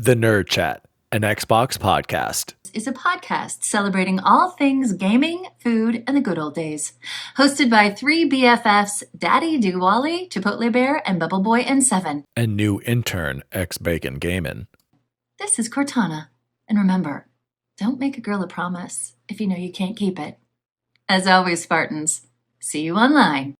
The Nerd Chat, an Xbox podcast. Is a podcast celebrating all things gaming, food, and the good old days. Hosted by three BFFs, Daddy Dewally, Chipotle Bear, and Bubble Boy and Seven. And new intern, X-Bacon Gamin'. This is Cortana. And remember, don't make a girl a promise if you know you can't keep it. As always, Spartans, see you online.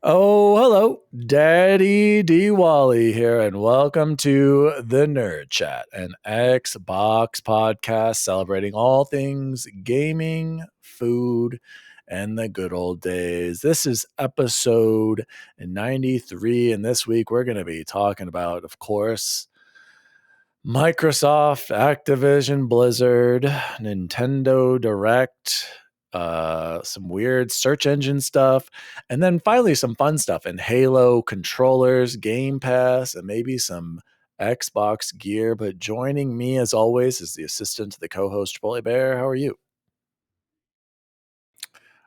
Oh, hello, Daddy Dewally here, and welcome to The Nerd Chat, an Xbox podcast celebrating all things gaming, food, and the good old days. This is episode 93, and this week we're going to be talking about, of course, Microsoft, Activision-Blizzard, Nintendo Direct, some weird search engine stuff, and then finally some fun stuff in Halo controllers, Game Pass, and maybe some Xbox gear. But joining me as always is the assistant to the co-host, Chipotle Bear. How are you?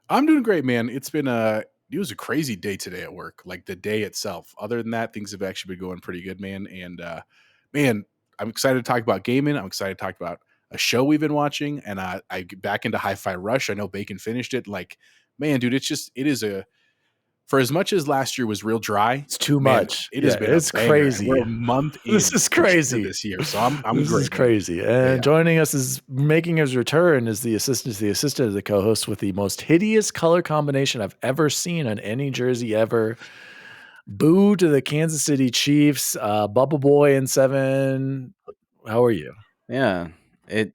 I'm doing great, man. It was a crazy day today at work, like the day itself. Other than that, things have actually been going pretty good, man. And man, I'm excited to talk about gaming. I'm excited to talk about a show we've been watching, and I get back into Hi-Fi Rush. I know Bacon finished it. Like, man, dude, for as much as last year was real dry, it's too much. It has been it's crazy. We're a month in. This is crazy this year, so I'm this great. Is crazy. And joining us is making his return is the assistant to the co-host with the most hideous color combination I've ever seen on any jersey ever. Boo to the Kansas City Chiefs, Bubble Boy and Seven. How are you? Yeah, I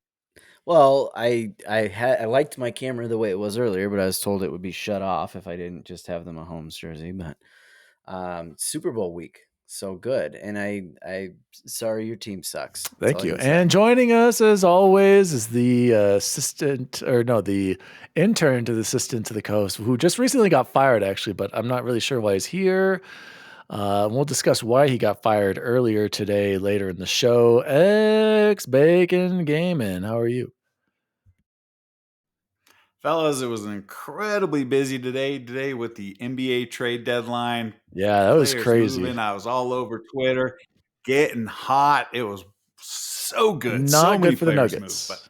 liked my camera the way it was earlier, but I was told it would be shut off if I didn't just have the Mahomes jersey. But Super Bowl week, so good, and I sorry your team sucks. Thank you. And joining us as always is the the intern to the assistant to the co-host, who just recently got fired actually, but I'm not really sure why he's here. We'll discuss why he got fired earlier today, later in the show. X-Bacon Gamin', how are you? Fellas, it was incredibly busy today with the NBA trade deadline. Yeah, that was crazy. Moving. I was all over Twitter, getting hot. It was so good. Not good for the Nuggets. Moved,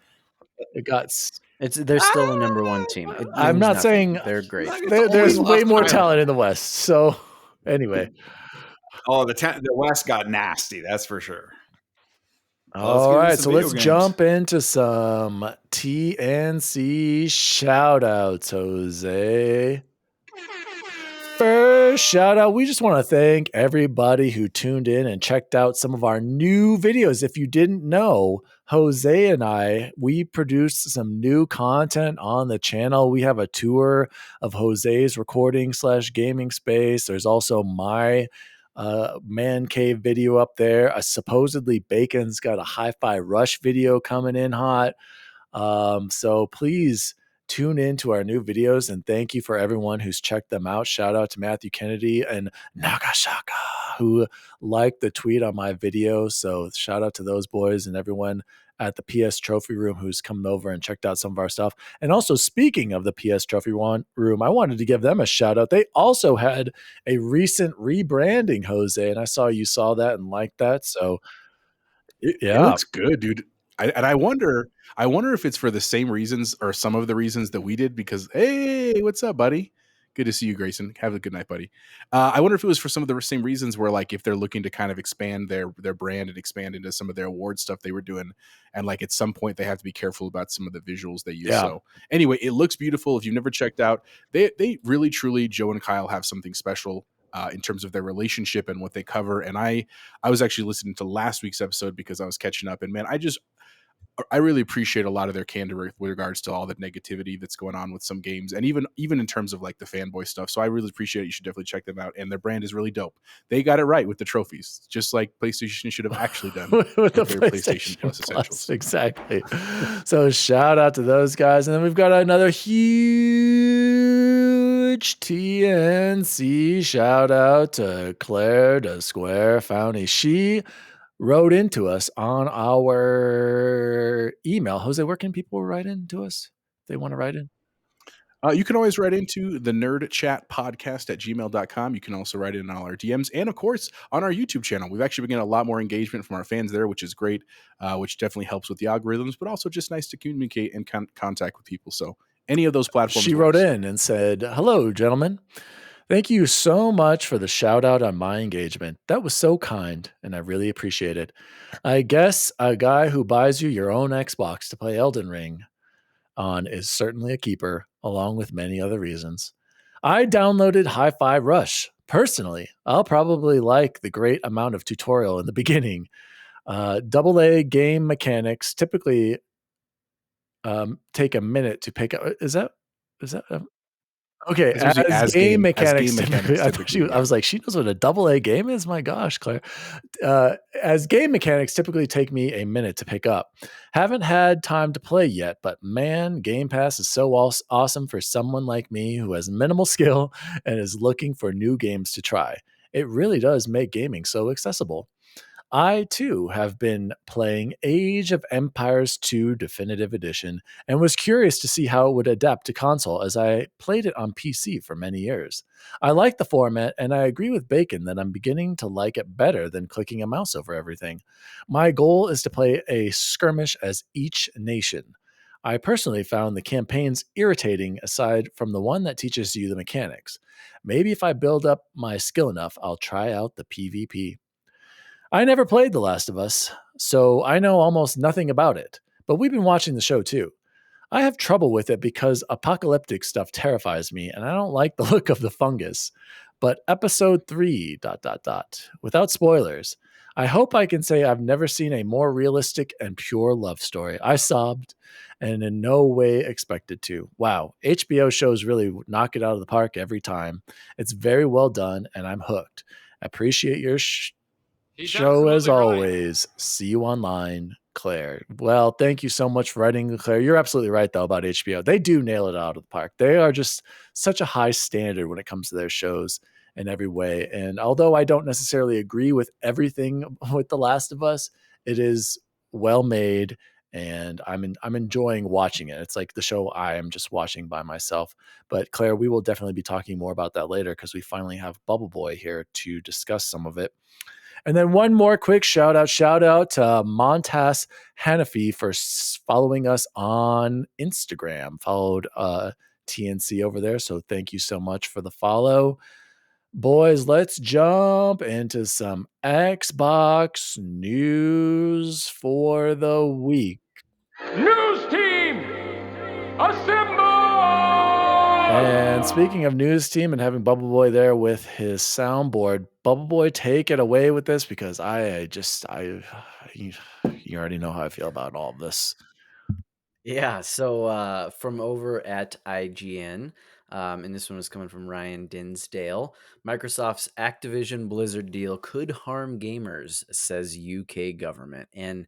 but they're still the number one team. I'm not saying they're great. There's way more talent in the West. So anyway. Oh, the West got nasty. That's for sure. All right, so let's jump into some TNC shout-outs, Jose. First shout-out, we just want to thank everybody who tuned in and checked out some of our new videos. If you didn't know, Jose and we produced some new content on the channel. We have a tour of Jose's recording/gaming space. There's also my man cave video up there. Supposedly Bacon's got a Hi-Fi Rush video coming in hot. So please tune in to our new videos, and thank you for everyone who's checked them out. Shout out to Matthew Kennedy and Nagashaka who liked the tweet on my video. So shout out to those boys and everyone at the PS Trophy Room who's come over and checked out some of our stuff. And also, speaking of the PS Trophy Room, I wanted to give them a shout out. They also had a recent rebranding, Jose, and I saw you saw that and liked that. So it looks good, dude. I wonder if it's for the same reasons or some of the reasons that we did, because, hey, what's up, buddy? Good to see you, Grayson. Have a good night, buddy. I wonder if it was for some of the same reasons where, like, if they're looking to kind of expand their brand and expand into some of their award stuff they were doing, and like at some point they have to be careful about some of the visuals they use. Yeah. So anyway, it looks beautiful. If you've never checked out, they really, truly, Joe and Kyle have something special in terms of their relationship and what they cover. And I was actually listening to last week's episode because I was catching up, and man, I really appreciate a lot of their candor with regards to all the negativity that's going on with some games, and even in terms of like the fanboy stuff. So I really appreciate it. You should definitely check them out. And their brand is really dope. They got it right with the trophies, just like PlayStation should have actually done with their PlayStation Plus Essentials. Exactly. So shout out to those guys. And then we've got another huge TNC shout out to Claire de Square Founty. She wrote into us on our email. Jose, where can people write into us if they want to write in? You can always write into the Nerd Chat Podcast at gmail.com. You can also write in all our DMs and, of course, on our YouTube channel. We've actually been getting a lot more engagement from our fans there, which is great, which definitely helps with the algorithms, but also just nice to communicate and contact with people. So any of those platforms. She wrote in and said, "Hello, gentlemen. Thank you so much for the shout out on my engagement. That was so kind, and I really appreciate it. I guess a guy who buys you your own Xbox to play Elden Ring on is certainly a keeper, along with many other reasons. I downloaded Hi-Fi Rush. Personally, I'll probably like the great amount of tutorial in the beginning. AA game mechanics typically take a minute to pick up. Is that okay? As game mechanics, typically, I was like, she knows what a AA game is. My gosh, Claire. As game mechanics typically take me a minute to pick up. Haven't had time to play yet, but man, Game Pass is so awesome for someone like me who has minimal skill and is looking for new games to try. It really does make gaming so accessible. I too have been playing Age of Empires 2 Definitive Edition and was curious to see how it would adapt to console as I played it on PC for many years. I like the format and I agree with Bacon that I'm beginning to like it better than clicking a mouse over everything. My goal is to play a skirmish as each nation. I personally found the campaigns irritating aside from the one that teaches you the mechanics. Maybe if I build up my skill enough, I'll try out the PvP. I never played The Last of Us, so I know almost nothing about it, but we've been watching the show too. I have trouble with it because apocalyptic stuff terrifies me and I don't like the look of the fungus. But episode 3 ... without spoilers, I hope I can say I've never seen a more realistic and pure love story. I sobbed and in no way expected to. Wow, HBO shows really knock it out of the park every time. It's very well done and I'm hooked. Appreciate your show as always. Right. See you online, Claire. Well, thank you so much for writing, Claire. You're absolutely right, though, about HBO. They do nail it out of the park. They are just such a high standard when it comes to their shows in every way. And although I don't necessarily agree with everything with The Last of Us, it is well made. And I'm enjoying watching it. It's like the show I am just watching by myself. But Claire, we will definitely be talking more about that later because we finally have Bubble Boy here to discuss some of it. And then one more quick shout out to Montas Hanafi for following us on Instagram. Followed TNC over there. So thank you so much for the follow. Boys, let's jump into some Xbox news for the week. News team, assemble! And speaking of news team and having Bubble Boy there with his soundboard, Bubble Boy, take it away with this because you already know how I feel about all of this. Yeah, so from over at IGN, and this one was coming from Ryan Dinsdale, Microsoft's Activision-Blizzard deal could harm gamers, says UK government. And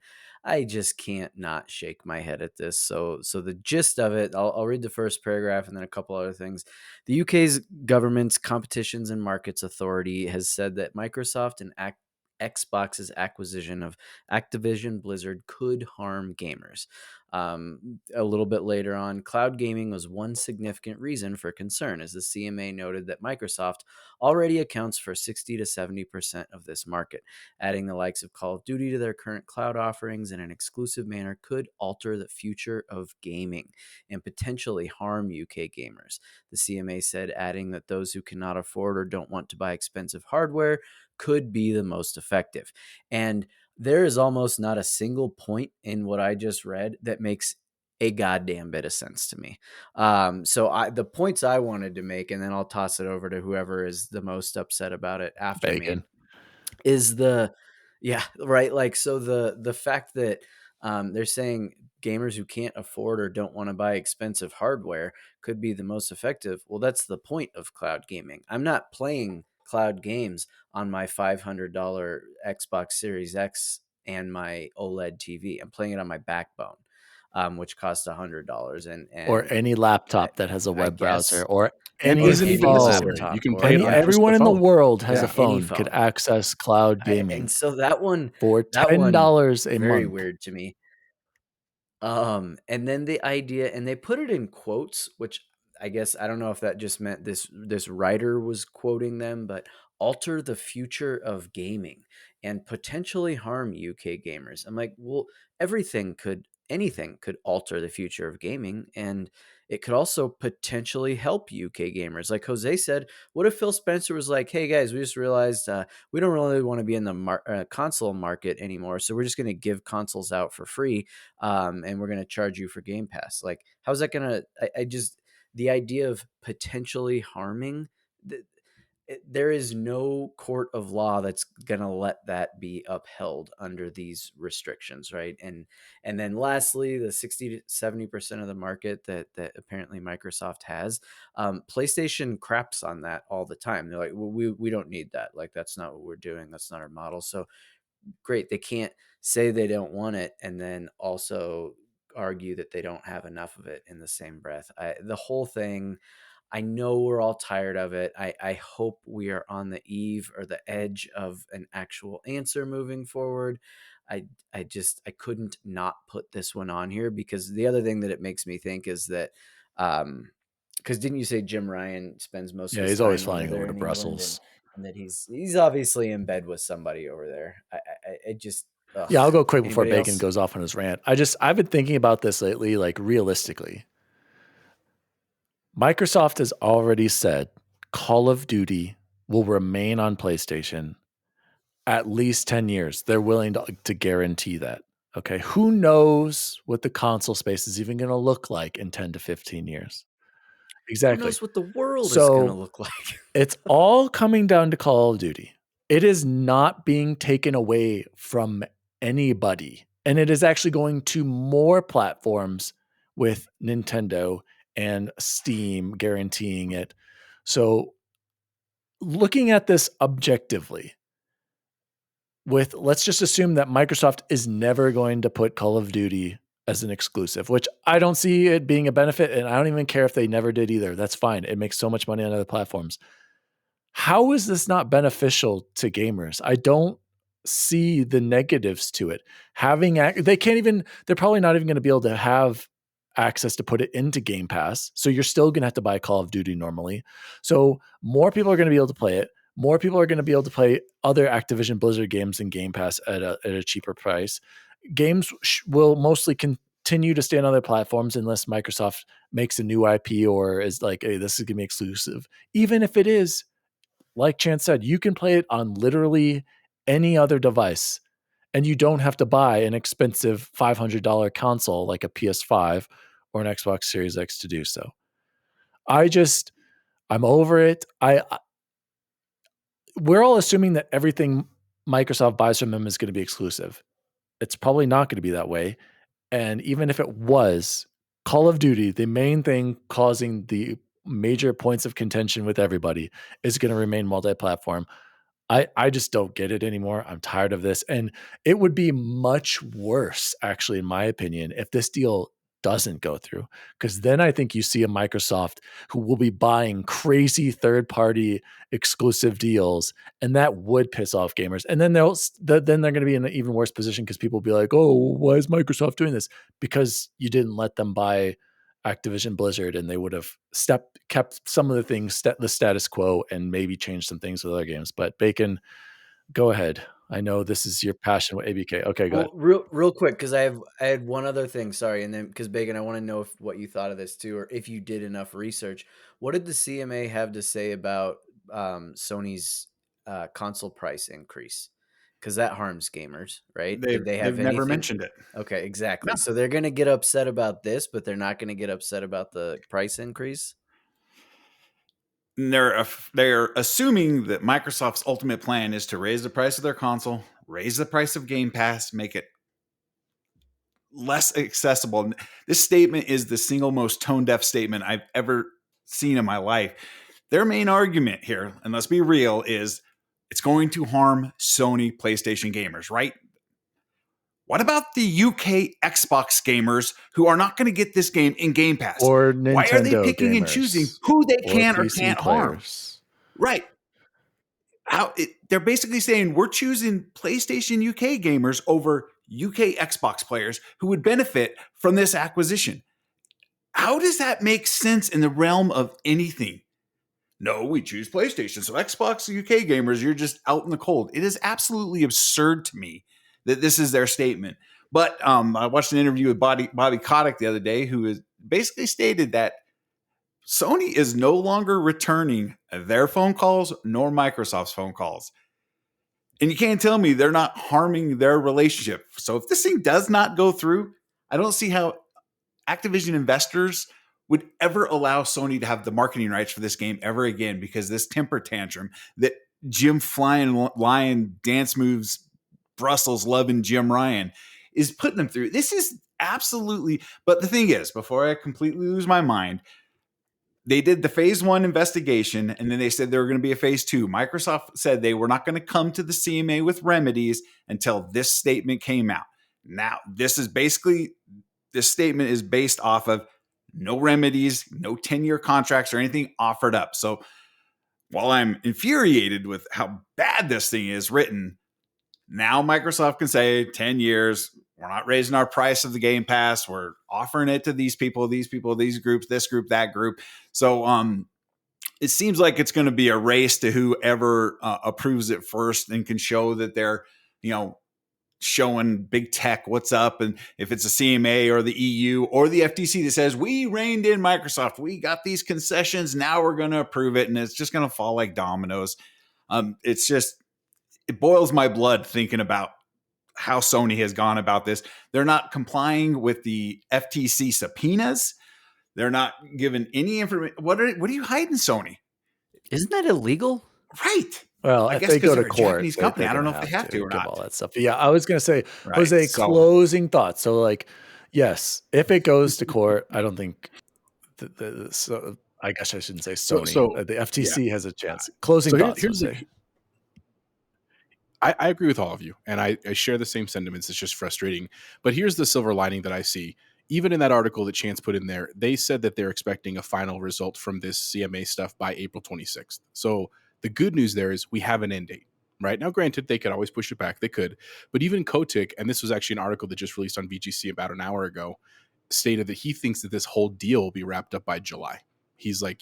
I just can't not shake my head at this. So the gist of it, I'll read the first paragraph and then a couple other things. The UK's government's Competitions and Markets Authority has said that Microsoft and Xbox's acquisition of Activision Blizzard could harm gamers. A little bit later on, cloud gaming was one significant reason for concern, as the CMA noted that Microsoft already accounts for 60 to 70% of this market. Adding the likes of Call of Duty to their current cloud offerings in an exclusive manner could alter the future of gaming and potentially harm UK gamers. The CMA said, adding that those who cannot afford or don't want to buy expensive hardware could be the most effective. And there is almost not a single point in what I just read that makes a goddamn bit of sense to me. So the points I wanted to make, and then I'll toss it over to whoever is the most upset about it after Bacon. me, is like, so the fact that they're saying gamers who can't afford or don't want to buy expensive hardware could be the most effective. Well, that's the point of cloud gaming. I'm not playing cloud games on my $500 Xbox Series X and my OLED TV. I'm playing it on my backbone. which costs $100, or any laptop that has a web browser, or And any isn't even phone. necessary. You can play it on just Everyone the in the phone. world has a Any phone, could phone. access cloud gaming. And so that one for $10 a very month. weird to me. And then the idea, and they put it in quotes, which I guess I don't know if that just meant this writer was quoting them, but alter the future of gaming and potentially harm UK gamers. I'm like, well, anything could alter the future of gaming, and it could also potentially help UK gamers. Like Jose said, what if Phil Spencer was like, hey guys, we just realized we don't really want to be in the console market anymore, so we're just going to give consoles out for free, and we're going to charge you for Game Pass. Like, how's that going to, the idea of potentially harming, there is no court of law that's going to let that be upheld under these restrictions, right? And then lastly, the 60 to 70% of the market that apparently Microsoft has, PlayStation craps on that all the time. They're like, well, we don't need that. Like, that's not what we're doing. That's not our model. So great, they can't say they don't want it and then also argue that they don't have enough of it in the same breath. The whole thing, I know we're all tired of it. I hope we are on the eve or the edge of an actual answer moving forward. I couldn't not put this one on here, because the other thing that it makes me think is that, because didn't you say Jim Ryan spends most of his he's time always flying there over to in Brussels. and that he's obviously in bed with somebody over there. I just Yeah, I'll go quick before Anybody Bacon else? goes off on his rant. I've been thinking about this lately, like realistically. Microsoft has already said Call of Duty will remain on PlayStation at least 10 years. They're willing to guarantee that. Okay. Who knows what the console space is even going to look like in 10 to 15 years? Exactly. Who knows what the world is going to look like? It's all coming down to Call of Duty. It is not being taken away from anybody. And it is actually going to more platforms with Nintendo and Steam guaranteeing it. So looking at this objectively, let's just assume that Microsoft is never going to put Call of Duty as an exclusive, which I don't see it being a benefit. And I don't even care if they never did either. That's fine. It makes so much money on other platforms. How is this not beneficial to gamers? I don't see the negatives to it. They're probably not even going to be able to have access to put it into Game Pass. So you're still going to have to buy Call of Duty normally. So more people are going to be able to play it. More people are going to be able to play other Activision-Blizzard games in Game Pass at a cheaper price. Games will mostly continue to stay on other platforms unless Microsoft makes a new IP or is like, hey, this is going to be exclusive. Even if it is, like Chance said, you can play it on literally any other device, and you don't have to buy an expensive $500 console like a PS5 or an Xbox Series X to do so. I'm over it. We're all assuming that everything Microsoft buys from them is going to be exclusive. It's probably not going to be that way. And even if it was, Call of Duty, the main thing causing the major points of contention with everybody, is going to remain multi-platform. I just don't get it anymore. I'm tired of this. And it would be much worse, actually, in my opinion, if this deal doesn't go through. Because then I think you see a Microsoft who will be buying crazy third-party exclusive deals, and that would piss off gamers. And then they're going to be in an even worse position because people will be like, oh, why is Microsoft doing this? Because you didn't let them buy Activision-Blizzard, and they would have kept some of the things, the status quo, and maybe changed some things with other games. But Bacon, go ahead. I know this is your passion with ABK. Okay, go ahead. Real quick, because I had one other thing. Sorry, and then because Bacon, I want to know what you thought of this too, or if you did enough research. What did the CMA have to say about Sony's console price increase? Because that harms gamers, right? Did they have They've never anything? mentioned it. Okay, exactly. No. So they're going to get upset about this, but they're not going to get upset about the price increase. They're assuming that Microsoft's ultimate plan is to raise the price of their console, raise the price of Game Pass, make it less accessible. This statement is the single most tone-deaf statement I've ever seen in my life. Their main argument here, and let's be real, is it's going to harm Sony PlayStation gamers, right? What about the UK Xbox gamers who are not going to get this game in Game Pass? Or Why are they Nintendo picking and gamers, choosing who they or can or PC can't harm? players. Right. They're basically saying we're choosing PlayStation UK gamers over UK Xbox players who would benefit from this acquisition. How does that make sense in the realm of anything? No, we choose PlayStation. So Xbox UK gamers, you're just out in the cold. It is absolutely absurd to me that this is their statement. But I watched an interview with Bobby Kotick the other day, who has basically stated that Sony is no longer returning their phone calls nor Microsoft's phone calls. And you can't tell me they're not harming their relationship. So if this thing does not go through, I don't see how Activision investors would ever allow Sony to have the marketing rights for this game ever again, because this temper tantrum that Jim Flying Lion dance moves Brussels loving Jim Ryan is putting them through. This is absolutely, but the thing is, before I completely lose my mind, they did the phase 1 investigation, and then they said there were going to be a phase 2. Microsoft said they were not going to come to the CMA with remedies until this statement came out. Now, this statement is based off of no remedies, no 10-year contracts or anything offered up. So while I'm infuriated with how bad this thing is written, now Microsoft can say 10 years, we're not raising our price of the Game Pass. We're offering it to these people, these groups, this group, that group. So it seems like it's going to be a race to whoever approves it first and can show that they're, showing big tech what's up. And if it's a CMA or the EU or the FTC that says, we reined in Microsoft, we got these concessions, now we're going to approve it. And it's just going to fall like dominoes. It boils my blood thinking about how Sony has gone about this. They're not complying with the FTC subpoenas. They're not giving any information. What are you hiding, Sony? Isn't that illegal? Right. Well, I if guess they go to they're a court, Japanese company. I don't know if they have to or give not. all that stuff. But yeah, I was going to say, Right. Jose, closing thoughts. So, yes, if it goes to court, I don't think. So I guess I shouldn't say Sony. So the FTC has a chance. Closing thoughts. Jose. I agree with all of you, and I share the same sentiments. It's just frustrating. But here's the silver lining that I see. Even in that article that Chance put in there, they said that they're expecting a final result from this CMA stuff by April 26th. So the good news there is we have an end date. Right now, granted, they could always push it back. They could. But even Kotick, and this was actually an article that just released on VGC about an hour ago, stated that he thinks that this whole deal will be wrapped up by July. He's like,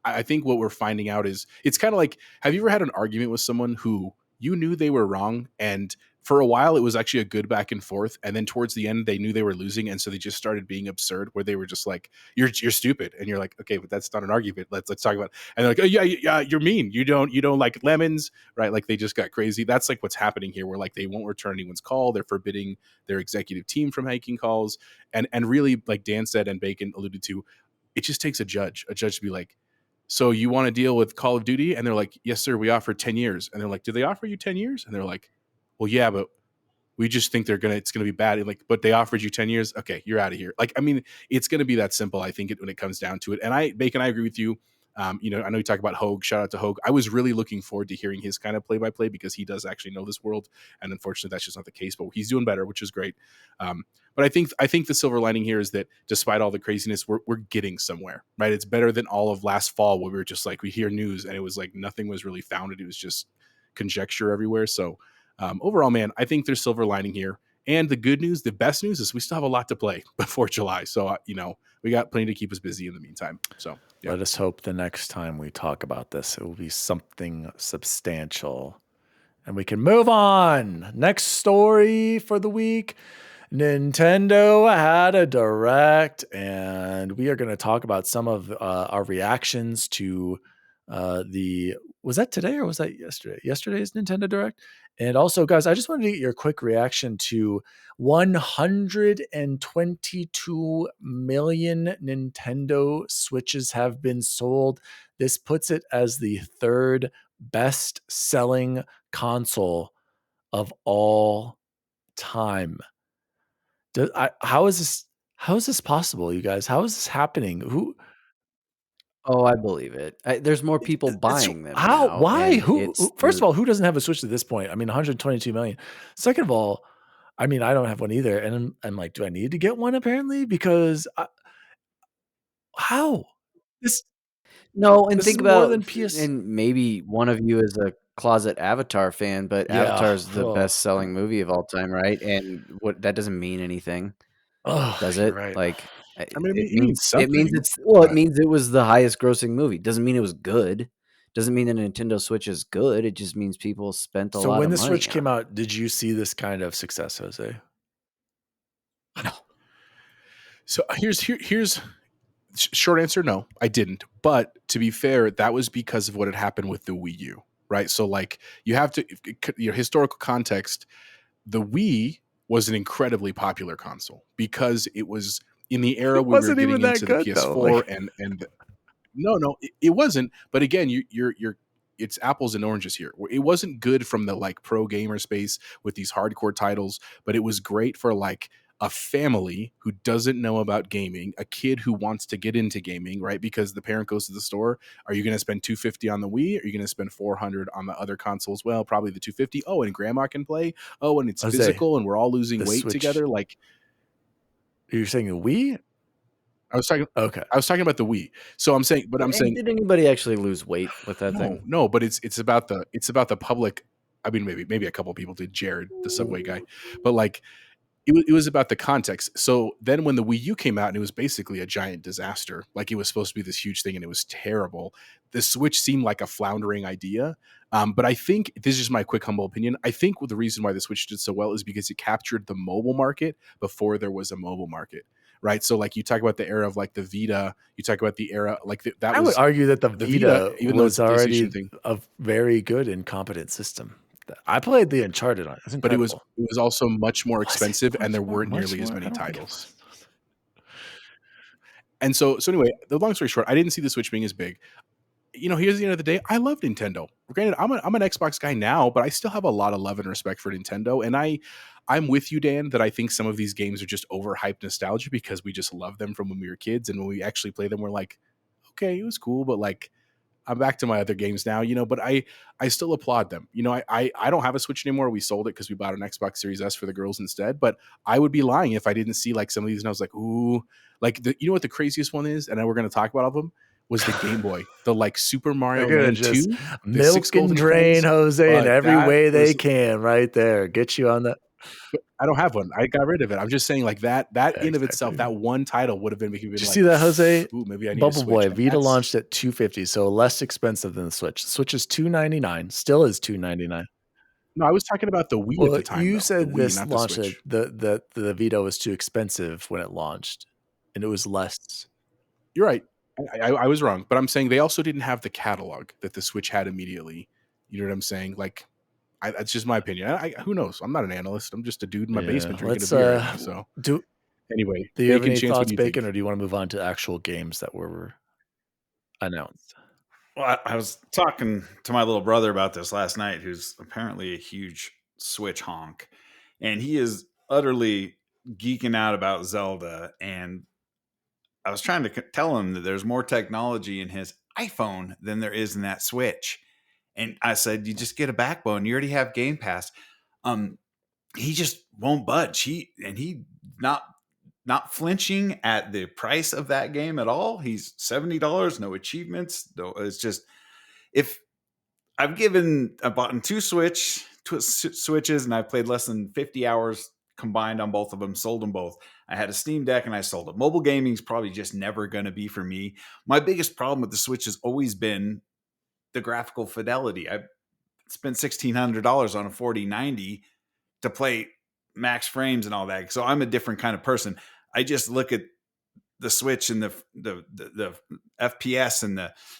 I think what we're finding out is it's kind of like, have you ever had an argument with someone who you knew they were wrong, and for a while it was actually a good back and forth, and then towards the end they knew they were losing, and so they just started being absurd, where they were just like, you're stupid, and you're like, okay, but that's not an argument, let's talk about it. And they're like, oh yeah, you're mean, you don't like lemons, right? Like they just got crazy. That's like what's happening here, where like they won't return anyone's call, they're forbidding their executive team from making calls, and really, like Dan said and Bacon alluded to, it just takes a judge to be like, so you want to deal with Call of Duty? And they're like, yes, sir, we offer 10 years. And they're like, do they offer you 10 years? And they're like, well, yeah, but we just think it's going to be bad. And like, but they offered you 10 years. Okay, you're out of here. Like, I mean, it's going to be that simple, I think, when it comes down to it. And Bacon, I agree with you. I know you talk about Hogue. Shout out to Hogue. I was really looking forward to hearing his kind of play-by-play, because he does actually know this world. And unfortunately, that's just not the case. But he's doing better, which is great. But I think the silver lining here is that despite all the craziness, we're getting somewhere, right? It's better than all of last fall, where we were just like, we hear news and it was like nothing was really founded. It was just conjecture everywhere. So overall, man, I think there's silver lining here. And the good news, the best news, is we still have a lot to play before July. So, we got plenty to keep us busy in the meantime. So yeah. Let us hope the next time we talk about this, it will be something substantial and we can move on. Next story for the week. Nintendo had a direct, and we are going to talk about some of our reactions to was that today or was that yesterday? Yesterday's Nintendo Direct. And also, guys, I just wanted to get your quick reaction to 122 million Nintendo Switches have been sold. This puts it as the third best selling console of all time. How is this possible, you guys? How is this happening? Oh, I believe it. There's more people buying them how? now. Why? and Who? it's First of all, who doesn't have a Switch at this point? I mean, 122 million. Second of all, I mean, I don't have one either, and I'm like, do I need to get one? Apparently, because how this No, and this is think more about, than PS. and maybe one of you is a closet Avatar fan, but Yeah. Avatar is the Oh. best-selling movie of all time, right? And what that doesn't mean anything, Oh, does you're it? right. Like, I mean, it means it means something. it means it was the highest grossing movie. Doesn't mean it was good. Doesn't mean the Nintendo Switch is good. It just means people spent a So lot when of the money Switch on came it. out, did you see this kind of success, Jose? No. So here's short answer, no, I didn't. But to be fair, that was because of what had happened with the Wii U, right? So like you have to, historical context, the Wii was an incredibly popular console because it was in the era It we were wasn't getting even that into the good, though. PS4 and no, it wasn't. But again, you're it's apples and oranges here. It wasn't good from the like pro gamer space with these hardcore titles, but it was great for like a family who doesn't know about gaming, a kid who wants to get into gaming, right? Because the parent goes to the store. Are you going to spend $250 on the Wii? Or are you going to spend $400 on the other consoles? Well, probably the $250. Oh, and grandma can play. Oh, and it's Jose, physical, and we're all losing the weight Switch- together. Like You're saying a Wii? I was talking. Okay. I was talking about the Wii. So I'm saying, but I'm saying, Did anybody actually lose weight with that thing? no, but it's about the public. I mean, maybe a couple people did. Jared, the Subway guy, but like it was about the context. So then when the Wii U came out and it was basically a giant disaster, like it was supposed to be this huge thing and it was terrible. The Switch seemed like a floundering idea. But I think this is just my quick humble opinion. I think the reason why the Switch did so well is because it captured the mobile market before there was a mobile market. Right. So like you talk about the era of like the Vita, you talk about the era like that I was would argue that the Vita even though it's was a already PlayStation thing. a very good and competent system. I played the Uncharted on it. It's But it incredible. was also much more Was it expensive and there much more- weren't much nearly as more? many I don't think it titles. was. And so anyway, the long story short, I didn't see the Switch being as big. Here's the end of the day. I love Nintendo. Granted, I'm an Xbox guy now, but I still have a lot of love and respect for Nintendo. And I'm with you, Dan, that I think some of these games are just overhyped nostalgia because we just love them from when we were kids. And when we actually play them, we're like, okay, it was cool, but like I'm back to my other games now, but I still applaud them. I don't have a Switch anymore. We sold it because we bought an Xbox Series S for the girls instead. But I would be lying if I didn't see like some of these and I was like, ooh, like you know what the craziest one is? And we're going to talk about all of them. Was the Game Boy, the like Super Mario They're gonna Land 2, just the 6 milk and golden drain coins. Jose in every That way they was, can, right there. Get you on that. I don't have one. I got rid of it. I'm just saying like that in of itself, Exactly. that one title would have been making me Did you like, see that, Jose? ooh, maybe I need a Bubble Switch. Boy And Vita launched at $250, so less expensive than the Switch. The Switch is $299, still is $299. No, I was talking about the Wii at the time. You though. said the Wii, this not the launched Switch. the Vita was too expensive when it launched, and it was less. You're right. I was wrong, but I'm saying they also didn't have the catalog that the Switch had immediately. You know what I'm saying? Like, that's just my opinion. Who knows? I'm not an analyst. I'm just a dude in my basement drinking a beer right now. So anyway, do you have Bacon any Chance, what thoughts, do you Bacon, think? or do you want to move on to actual games that were announced? Well, I was talking to my little brother about this last night, who's apparently a huge Switch honk, and he is utterly geeking out about Zelda. And I was trying to tell him that there's more technology in his iPhone than there is in that Switch. And I said, you just get a backbone. You already have Game Pass. He just won't budge. He not flinching at the price of that game at all. He's $70, no achievements. No, it's just if I bought two Switches, and I've played less than 50 hours combined on both of them, sold them both. I had a Steam Deck and I sold it. Mobile gaming is probably just never going to be for me. My biggest problem with the Switch has always been the graphical fidelity. I spent $1,600 on a 4090 to play max frames and all that. So I'm a different kind of person. I just look at the Switch and the FPS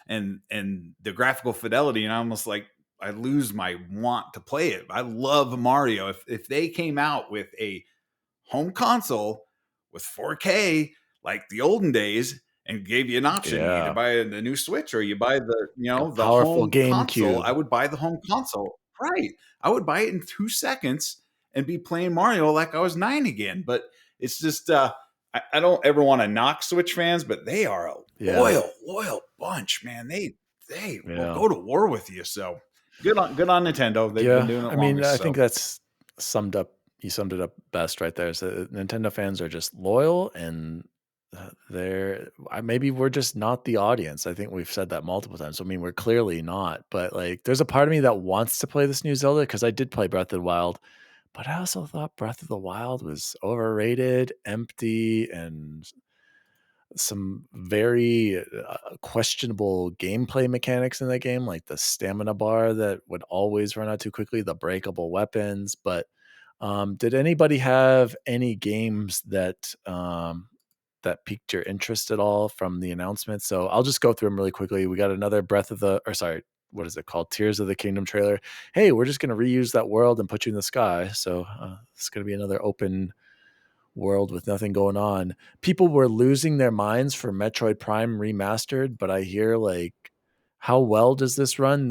and the graphical fidelity, and I almost like I lose my want to play it. I love Mario. If they came out with a home console with 4K like the olden days and gave you an option, you either buy the new Switch or you buy the powerful home GameCube console, I would buy the home console. Right. I would buy it in 2 seconds and be playing Mario like I was 9 again. But it's just I don't ever want to knock Switch fans, but they are a loyal bunch, man. They will go to war with you. So good on Nintendo. They've been doing it I mean, longest, I think that's summed up You summed it up best right there. So Nintendo fans are just loyal, and maybe we're just not the audience. I think we've said that multiple times. I mean, we're clearly not, but like, there's a part of me that wants to play this new Zelda because I did play Breath of the Wild, but I also thought Breath of the Wild was overrated, empty, and some very questionable gameplay mechanics in that game, like the stamina bar that would always run out too quickly, the breakable weapons. But did anybody have any games that piqued your interest at all from the announcement? So I'll just go through them really quickly. We got another what is it called? Tears of the Kingdom trailer. Hey, we're just going to reuse that world and put you in the sky. So it's going to be another open world with nothing going on. People were losing their minds for Metroid Prime Remastered, but I hear like, how well does this run?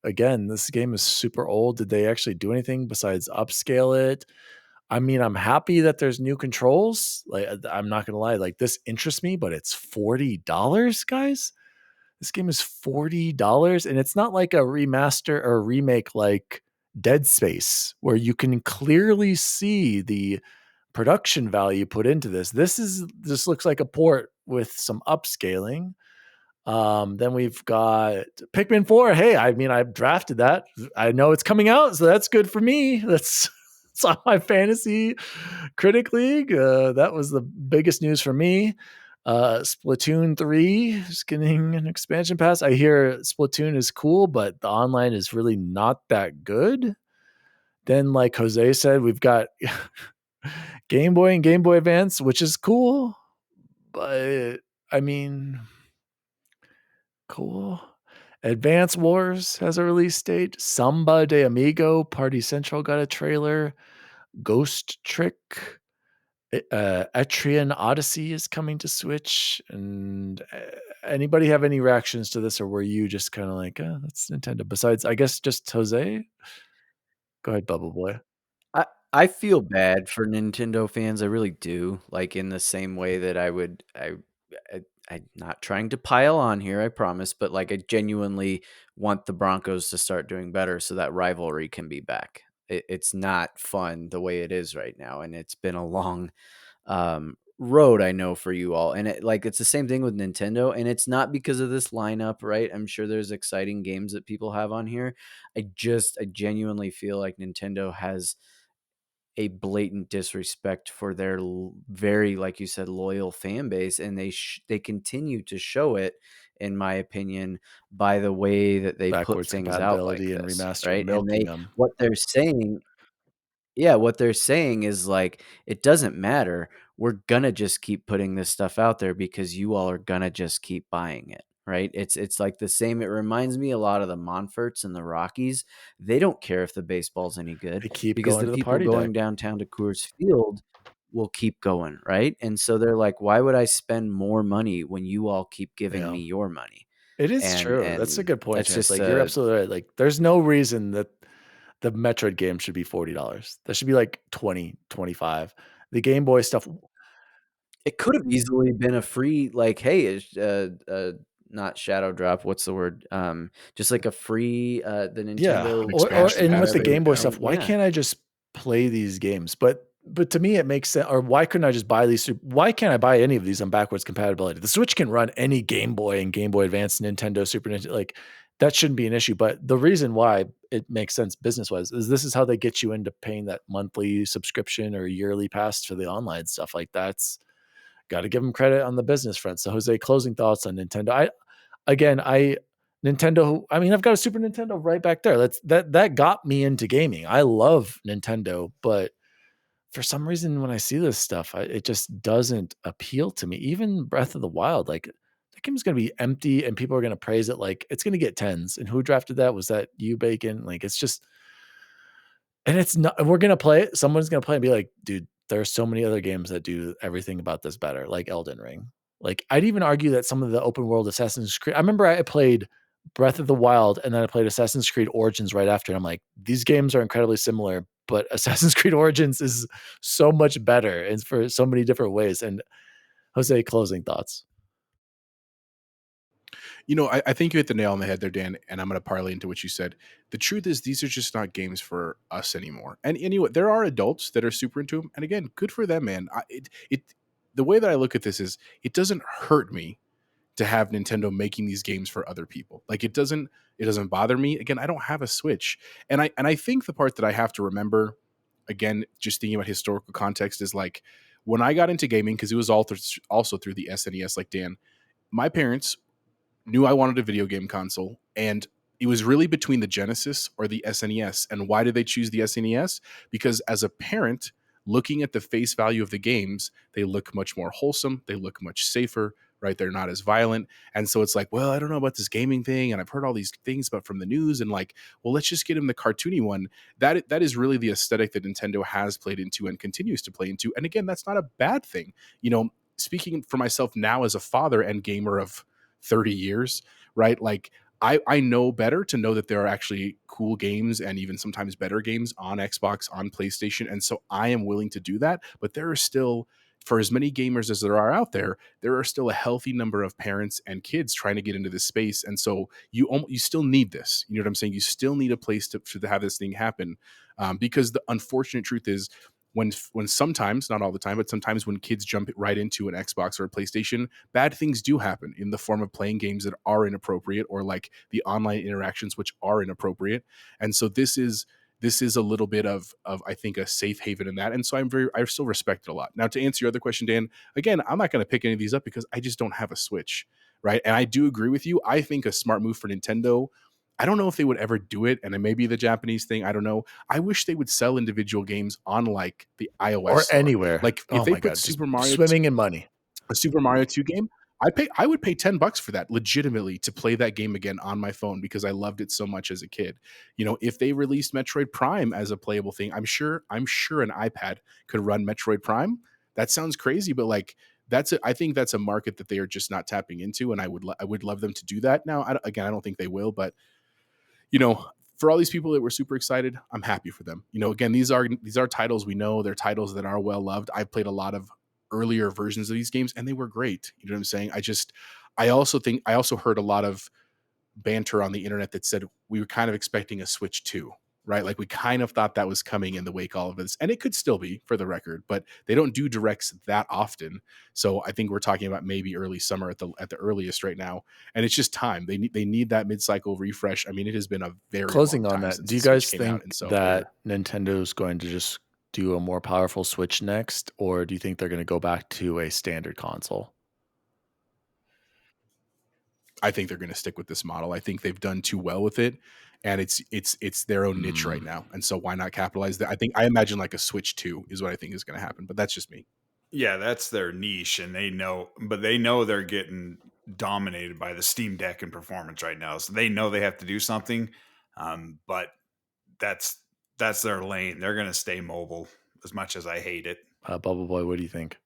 Again, this game is super old. Did they actually do anything besides upscale it? I mean, I'm happy that there's new controls. Like, I'm not gonna lie, like this interests me, but it's $40, guys. This game is $40, and it's not like a remaster or remake like Dead Space, where you can clearly see the production value put into this. This looks like a port with some upscaling. Then we've got Pikmin 4. Hey, I mean, I've drafted that. I know it's coming out, so that's good for me. That's it's on my fantasy critic league. That was the biggest news for me. Splatoon 3 is getting an expansion pass. I hear Splatoon is cool, but the online is really not that good. Then, like Jose said, we've got Game Boy and Game Boy Advance, which is cool, but I mean, cool. Advance Wars has a release date. Samba de Amigo Party Central got a trailer. Ghost Trick, Etrian Odyssey is coming to Switch. And anybody have any reactions to this, or were you just kind of like, that's Nintendo? Besides, I guess just Jose. Go ahead, Bubble Boy. I feel bad for Nintendo fans. I really do. Like in the same way that I'm not trying to pile on here, I promise, but like I genuinely want the Broncos to start doing better so that rivalry can be back. It's not fun the way it is right now, and it's been a long road, I know, for you all. And it's the same thing with Nintendo, and it's not because of this lineup, right? I'm sure there's exciting games that people have on here. I genuinely feel like Nintendo has a blatant disrespect for their very, like you said, loyal fan base, and they continue to show it, in my opinion, by the way that they put Backwards things out like compatibility and this, remaster, right? And milking them. what they're saying, yeah, what they're saying is like, it doesn't matter. We're gonna just keep putting this stuff out there because you all are gonna just keep buying it, right? It's like the same. It reminds me a lot of the Monforts and the Rockies. They don't care if the baseball's any good They keep because going the to the people party going deck. downtown to Coors Field will keep going, right? And so they're like, why would I spend more money when you all keep giving Yeah. me your money? It is And true. That's a good point, that's Chance. just Like, you're absolutely right. Like, there's no reason that the Metroid game should be $40. That should be like 20, 25. The Game Boy stuff, it could have easily been a free, like, hey, it's, not shadow drop, what's the word? Just like a free, the yeah. Nintendo Or pass or Expansion and with pass the whatever thing, Game you're Boy yeah. stuff, paying. why Yeah. can't I just play these games? But to me, it makes sense. Or why couldn't I just buy these? Why can't I buy any of these on backwards compatibility? The Switch can run any Game Boy and Game Boy Advance, Nintendo, Super Nintendo. Like, that shouldn't be an issue. But the reason why it makes sense business wise is this is how they get you into paying that monthly subscription or yearly pass for the online stuff. Like, that's got to give them credit on the business front. So Jose, closing thoughts on Nintendo. Nintendo. I mean, I've got a Super Nintendo right back there. That got me into gaming. I love Nintendo, but for some reason, when I see this stuff, it just doesn't appeal to me. Even Breath of the Wild, like, that game's gonna be empty, and people are gonna praise it like it's gonna get tens. And who drafted that? Was that you, Bacon? Like, it's just, and it's not. We're gonna play it. Someone's gonna play it and be like, dude, there are so many other games that do everything about this better, like Elden Ring. Like, I'd even argue that some of the open world Assassin's Creed. I remember I played Breath of the Wild, and then I played Assassin's Creed Origins right after. And I'm like, these games are incredibly similar, but Assassin's Creed Origins is so much better, and for so many different ways. And Jose, closing thoughts. I think you hit the nail on the head there, Dan, and I'm going to parlay into what you said. The truth is, these are just not games for us anymore. And anyway, there are adults that are super into them, and again, good for them, man. The way that I look at this is, it doesn't hurt me to have Nintendo making these games for other people. Like, it doesn't bother me. Again, I don't have a Switch, and I think the part that I have to remember, again, just thinking about historical context, is like when I got into gaming, because it was also through the SNES, like Dan. My parents knew I wanted a video game console, and it was really between the Genesis or the SNES. And why did they choose the SNES? Because as a parent, looking at the face value of the games, they look much more wholesome, they look much safer, right? They're not as violent. And so it's like, well, I don't know about this gaming thing, and I've heard all these things about from the news, and like, well, let's just get him the cartoony one. That is really the aesthetic that Nintendo has played into and continues to play into. And again, that's not a bad thing. Speaking for myself now as a father and gamer of 30 years, right? Like, I know better to know that there are actually cool games and even sometimes better games on Xbox, on PlayStation. And so I am willing to do that. But there are still, for as many gamers as there are out there are still a healthy number of parents and kids trying to get into this space. And so you still need this. You know what I'm saying? You still need a place to have this thing happen. Because the unfortunate truth is, when sometimes, not all the time, but sometimes when kids jump right into an Xbox or a PlayStation, bad things do happen in the form of playing games that are inappropriate, or like the online interactions which are inappropriate. And so this is a little bit of I think a safe haven in that. And so I still respect it a lot. Now, to answer your other question, Dan, again, I'm not going to pick any of these up because I just don't have a Switch, right? And I do agree with you. I think a smart move for Nintendo, I don't know if they would ever do it, and it may be the Japanese thing. I don't know. I wish they would sell individual games on like the iOS or store. anywhere. Like, if they put Super Mario, swimming in money, a Super Mario 2 game, I would pay $10 for that legitimately to play that game again on my phone because I loved it so much as a kid. If they released Metroid Prime as a playable thing, I'm sure an iPad could run Metroid Prime. That sounds crazy, but like, I think that's a market that they are just not tapping into, and I would love them to do that. Now, I don't think they will, but for all these people that were super excited, I'm happy for them. Again, these are titles we know. They're titles that are well loved. I played a lot of earlier versions of these games, and they were great. You know what I'm saying? I also heard a lot of banter on the internet that said we were kind of expecting a Switch 2, right? Like, we kind of thought that was coming in the wake of all of this, and it could still be, for the record, but they don't do directs that often. So I think we're talking about maybe early summer at the earliest right now, and it's just time. They need that mid-cycle refresh. I mean, it has been a very closing long on time that. since Do you the Switch guys came out, think and so that Nintendo's going to just do a more powerful Switch next, or do you think they're going to go back to a standard console? I think they're going to stick with this model. I think they've done too well with it, and it's their own niche right now. And so why not capitalize that? I imagine like a Switch 2 is what I think is going to happen, but that's just me. Yeah, that's their niche, and they know they're getting dominated by the Steam Deck in performance right now. So they know they have to do something, but that's their lane. They're going to stay mobile, as much as I hate it. Bubble Boy, what do you think?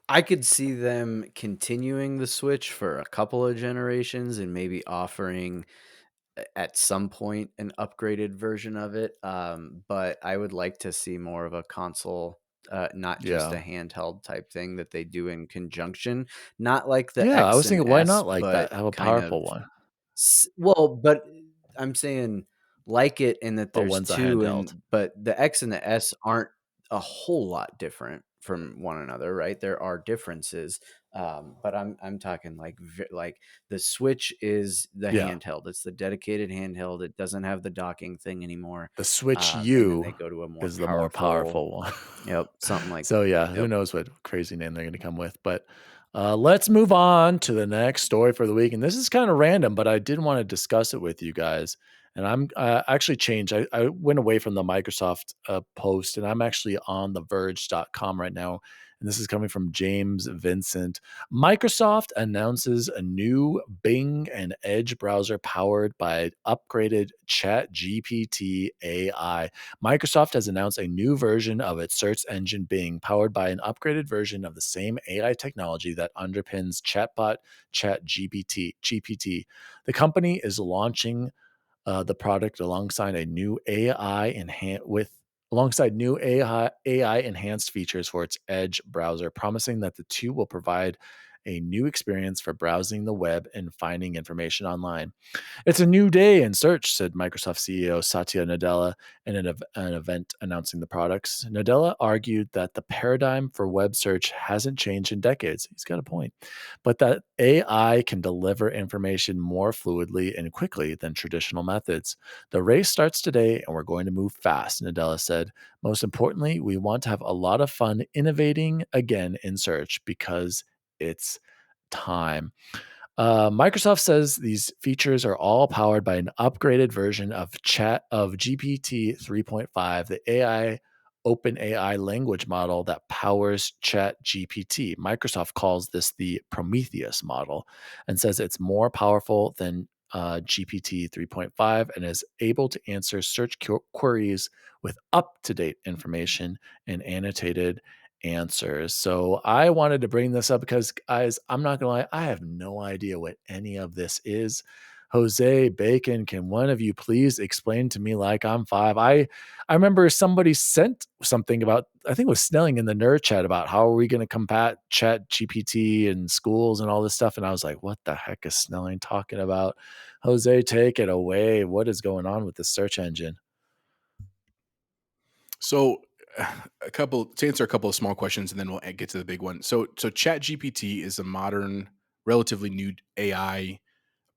I could see them continuing the Switch for a couple of generations and maybe offering at some point an upgraded version of it. But I would like to see more of a console, not just a handheld type thing that they do in conjunction. Not like the I X was and thinking, why S, not like but that? Have a kind of powerful one, well, but I'm saying like it in that but there's one's a two, handheld. but the X and the S aren't a whole lot different from one another, right? There are differences, but I'm talking like the Switch is the handheld. It's the dedicated handheld. It doesn't have the docking thing anymore. The Switch And then U they go to a more is the more powerful one. Yep, something like So that. who knows what crazy name they're going to come with. But let's move on to the next story for the week. And this is kind of random, but I did want to discuss it with you guys. And I'm actually changed. I went away from the Microsoft post, and I'm actually on theverge.com right now. And this is coming from James Vincent. Microsoft announces a new Bing and Edge browser powered by upgraded ChatGPT AI. Microsoft has announced a new version of its search engine Bing, powered by an upgraded version of the same AI technology that underpins chatbot ChatGPT. The company is launching the product alongside new AI enhanced features for its Edge browser, promising that the two will provide a new experience for browsing the web and finding information online. It's a new day in search, said Microsoft CEO Satya Nadella in an event announcing the products. Nadella argued that the paradigm for web search hasn't changed in decades. He's got a point. But that AI can deliver information more fluidly and quickly than traditional methods. The race starts today, and we're going to move fast, Nadella said. Most importantly, we want to have a lot of fun innovating again in search because it's time. Microsoft says these features are all powered by an upgraded version of GPT 3.5, the AI open AI language model that powers ChatGPT. Microsoft calls this the Prometheus model and says it's more powerful than GPT 3.5 and is able to answer search queries with up-to-date information and annotated answers. So I wanted to bring this up because, guys, I'm not gonna lie, I have no idea what any of this is. Jose, Bacon, can one of you please explain to me like I'm five? I remember somebody sent something about, I think it was Snelling in the nerd chat, about how are we going to combat Chat GPT in schools and all this stuff. And I was like, what the heck is Snelling talking about? Jose, take it away. What is going on with the search engine? So to answer a couple of small questions, and then we'll get to the big one. So ChatGPT is a modern, relatively new AI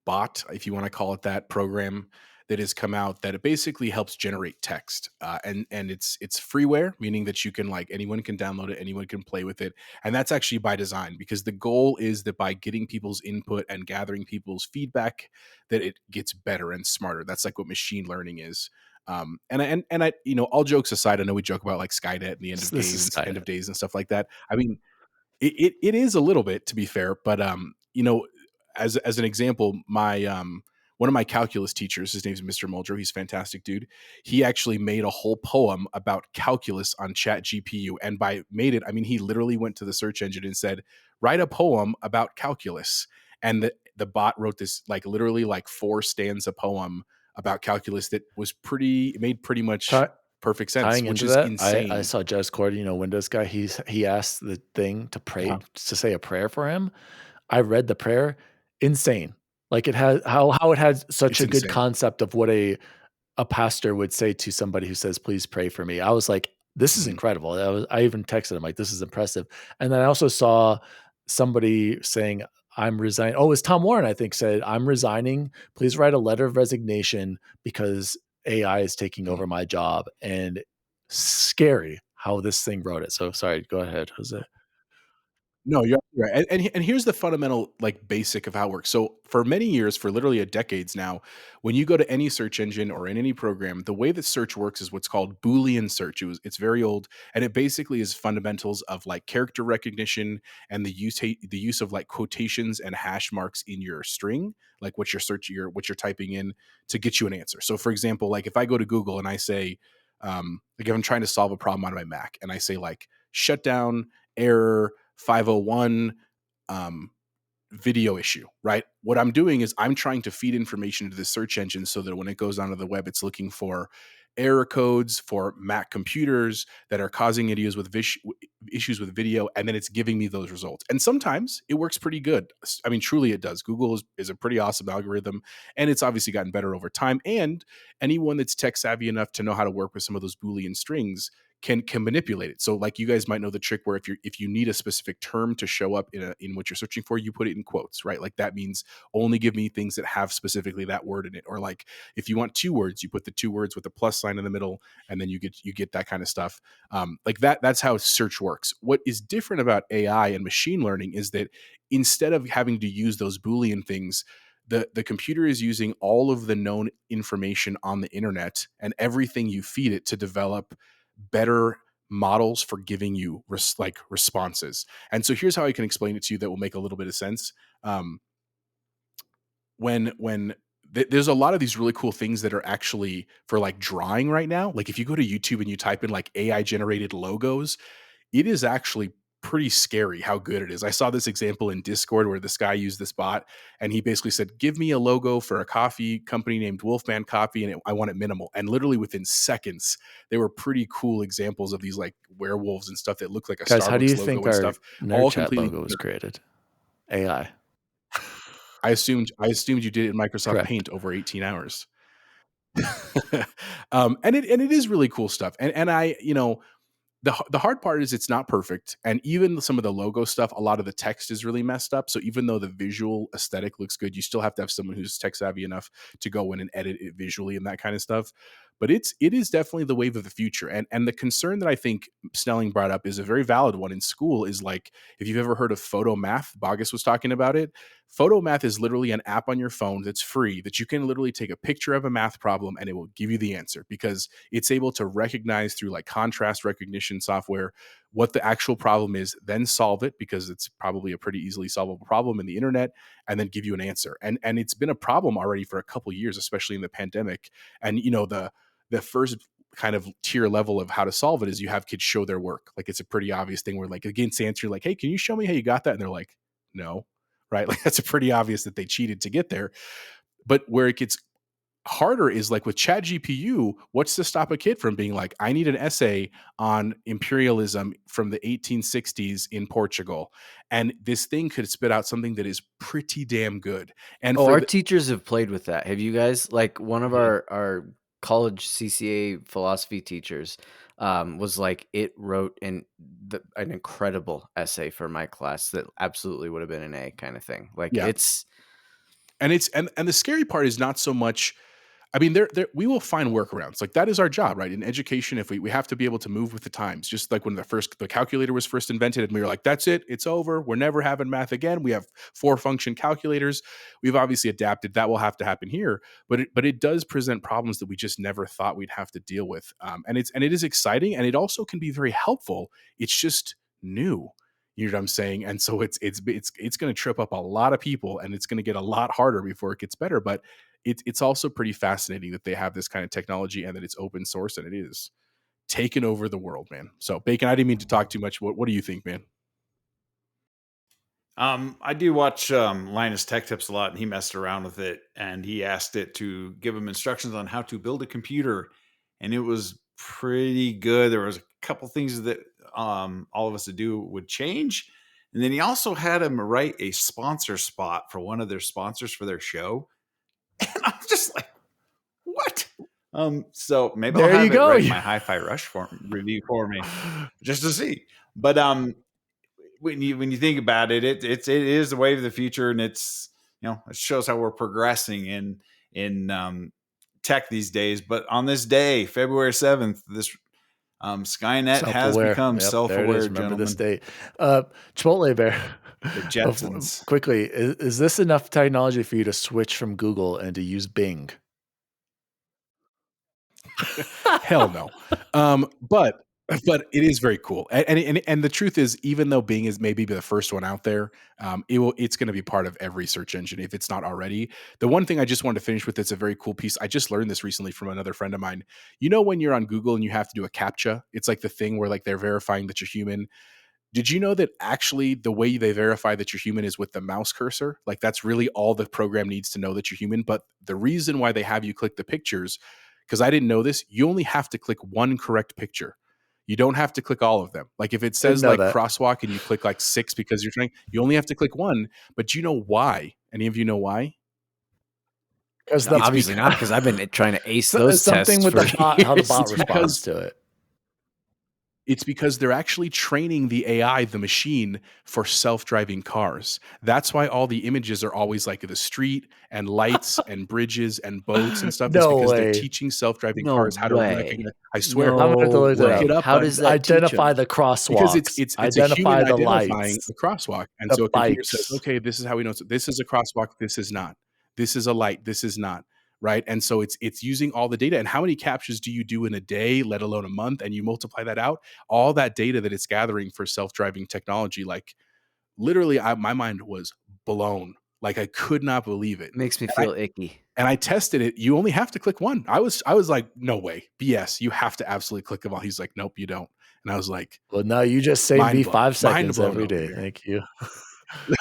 bot, if you want to call it that, program that has come out that it basically helps generate text, and it's freeware, meaning that you can, like, anyone can download it, anyone can play with it, and that's actually by design, because the goal is that by getting people's input and gathering people's feedback, that it gets better and smarter. That's like what machine learning is. And I, all jokes aside, I know we joke about like Skynet and the end of games, end of days, and stuff like that. I mean, it is a little bit, to be fair, but as an example, my one of my calculus teachers, his name's Mr. Muldrow, he's a fantastic dude. He actually made a whole poem about calculus on ChatGPU, and by made it, I mean he literally went to the search engine and said, "Write a poem about calculus," and the bot wrote this like literally like 4 stanza poem about calculus that was made pretty much perfect sense, Tying which into is that, insane. I saw Jez Cordy, Windows guy. He asked the thing to pray, to say a prayer for him. I read the prayer, insane. Like, it has how it had such a good concept of what a pastor would say to somebody who says, "Please pray for me." I was like, "This is incredible." I even texted him like, "This is impressive." And then I also saw somebody saying, "I'm resigning." Oh, it was Tom Warren, I think, said, "I'm resigning. Please write a letter of resignation because AI is taking over my job." And scary how this thing wrote it. So sorry, go ahead, Jose. No, you're right. And here's the fundamental, like, basic of how it works. So for many years, for literally decades now, when you go to any search engine or in any program, the way that search works is what's called Boolean search. It's very old, and it basically is fundamentals of like character recognition and the use of like quotations and hash marks in your string, like what you're typing in to get you an answer. So for example, like if I go to Google and I say, like if I'm trying to solve a problem on my Mac and I say like shutdown error 501 video issue, right? What I'm doing is I'm trying to feed information into the search engine so that when it goes onto the web, it's looking for error codes for Mac computers that are causing issues with video, and then it's giving me those results. And sometimes it works pretty good. I mean, truly it does. Google is a pretty awesome algorithm, and it's obviously gotten better over time. And anyone that's tech savvy enough to know how to work with some of those Boolean strings can manipulate it. So like you guys might know the trick where if you need a specific term to show up in what you're searching for, you put it in quotes, right? Like that means only give me things that have specifically that word in it. Or like if you want 2 words, you put the 2 words with the plus sign in the middle, and then you get that kind of stuff. Like that's how search works. What is different about AI and machine learning is that instead of having to use those Boolean things, the computer is using all of the known information on the internet and everything you feed it to develop better models for giving you responses. And so here's how I can explain it to you that will make a little bit of sense. There's a lot of these really cool things that are actually for like drawing right now. Like if you go to YouTube and you type in like AI generated logos, it is actually pretty scary how good it is. I saw this example in Discord where this guy used this bot and he basically said, "Give me a logo for a coffee company named Wolfman Coffee, and I want it minimal." And literally within seconds, there were pretty cool examples of these like werewolves and stuff that looked like a Guys, how do Starbucks you logo think and our stuff. nerd All chat completely logo was created? AI. I assumed you did it in Microsoft Correct. Paint over 18 hours. And it is really cool stuff. And I, the hard part is it's not perfect. And even some of the logo stuff, a lot of the text is really messed up. So even though the visual aesthetic looks good, you still have to have someone who's tech savvy enough to go in and edit it visually and that kind of stuff. But it is definitely the wave of the future. And the concern that I think Snelling brought up is a very valid one in school is like, if you've ever heard of photo math, Bogus was talking about it. Photo math is literally an app on your phone that's free that you can literally take a picture of a math problem and it will give you the answer because it's able to recognize through like contrast recognition software what the actual problem is, then solve it because it's probably a pretty easily solvable problem in the internet, and then give you an answer. And it's been a problem already for a couple of years, especially in the pandemic. And the first kind of tier level of how to solve it is you have kids show their work. Like it's a pretty obvious thing where like against answer, like, hey, can you show me how you got that? And they're like, no, right? Like that's a pretty obvious that they cheated to get there. But where it gets harder is like with ChatGPT, what's to stop a kid from being like, I need an essay on imperialism from the 1860s in Portugal. And this thing could spit out something that is pretty damn good. And our teachers have played with that. Have you guys? Like one of our college CCA philosophy teachers was like, it wrote an incredible essay for my class that absolutely would have been an A kind of thing. Like it's and the scary part is not so much. I mean, we will find workarounds. Like that is our job, right? In education, if we have to be able to move with the times, just like when the calculator was first invented and we were like, that's it, it's over. We're never having math again. We have 4-function calculators. We've obviously adapted. That will have to happen here, but it does present problems that we just never thought we'd have to deal with. And it is exciting, and it also can be very helpful. It's just new. You know what I'm saying? And so it's going to trip up a lot of people, and it's going to get a lot harder before it gets better. But it's also pretty fascinating that they have this kind of technology and that it's open source and it is taking over the world, man. So Bacon, I didn't mean to talk too much. What do you think, man? I do watch Linus Tech Tips a lot, and he messed around with it, and he asked it to give him instructions on how to build a computer, and it was pretty good. There was a couple things that all of us would change, and then he also had him write a sponsor spot for one of their sponsors for their show, and I'm just like, what? So maybe I'll have it write my Hi-Fi Rush review for me just to see. But when you think about it, it is the wave of the future, and it's it shows how we're progressing in tech these days. But on this day, February 7th, this Skynet has become self-aware. Remember this date. Chipotle Bear. The Jetsons. Quickly, is this enough technology for you to switch from Google and to use Bing? Hell no. But it is very cool. And the truth is, even though Bing is maybe the first one out there, it's going to be part of every search engine if it's not already. The one thing I just wanted to finish with, it's a very cool piece. I just learned this recently from another friend of mine. You know, when you're on Google and you have to do a CAPTCHA, it's like the thing where like they're verifying that you're human. Did you know that actually the way they verify that you're human is with the mouse cursor? Like that's really all the program needs to know that you're human. But the reason why they have you click the pictures, because I didn't know this, you only have to click one correct picture. You don't have to click all of them. Like if it says like crosswalk and you click like 6 because you're trying, you only have to click one. But do you know why? Any of you know why? Because obviously not, because I've been trying to ace those something tests with the bot, how the bot responds to it. It's because they're actually training the AI, the machine, for self-driving cars. That's why all the images are always like the street and lights and bridges and boats and stuff. No because way. They're teaching self-driving cars how to recognize. I swear. I'm going to look it up. How does that identify the crosswalk? Because it's identify the lights, the crosswalk, and the so a computer says, bikes. okay, this is how we know. This is a crosswalk. This is not. This is a light. This is not. Right. And so it's using all the data. And how many captures do you do in a day, let alone a month? And you multiply that out, all that data that it's gathering for self-driving technology. Like literally, my mind was blown. Like I could not believe it. Makes me feel icky. And I tested it. You only have to click one. I was like, no way. BS. You have to absolutely click them all. He's like, nope, you don't. And I was like, well, no, you just saved me 5 seconds every day. Thank you.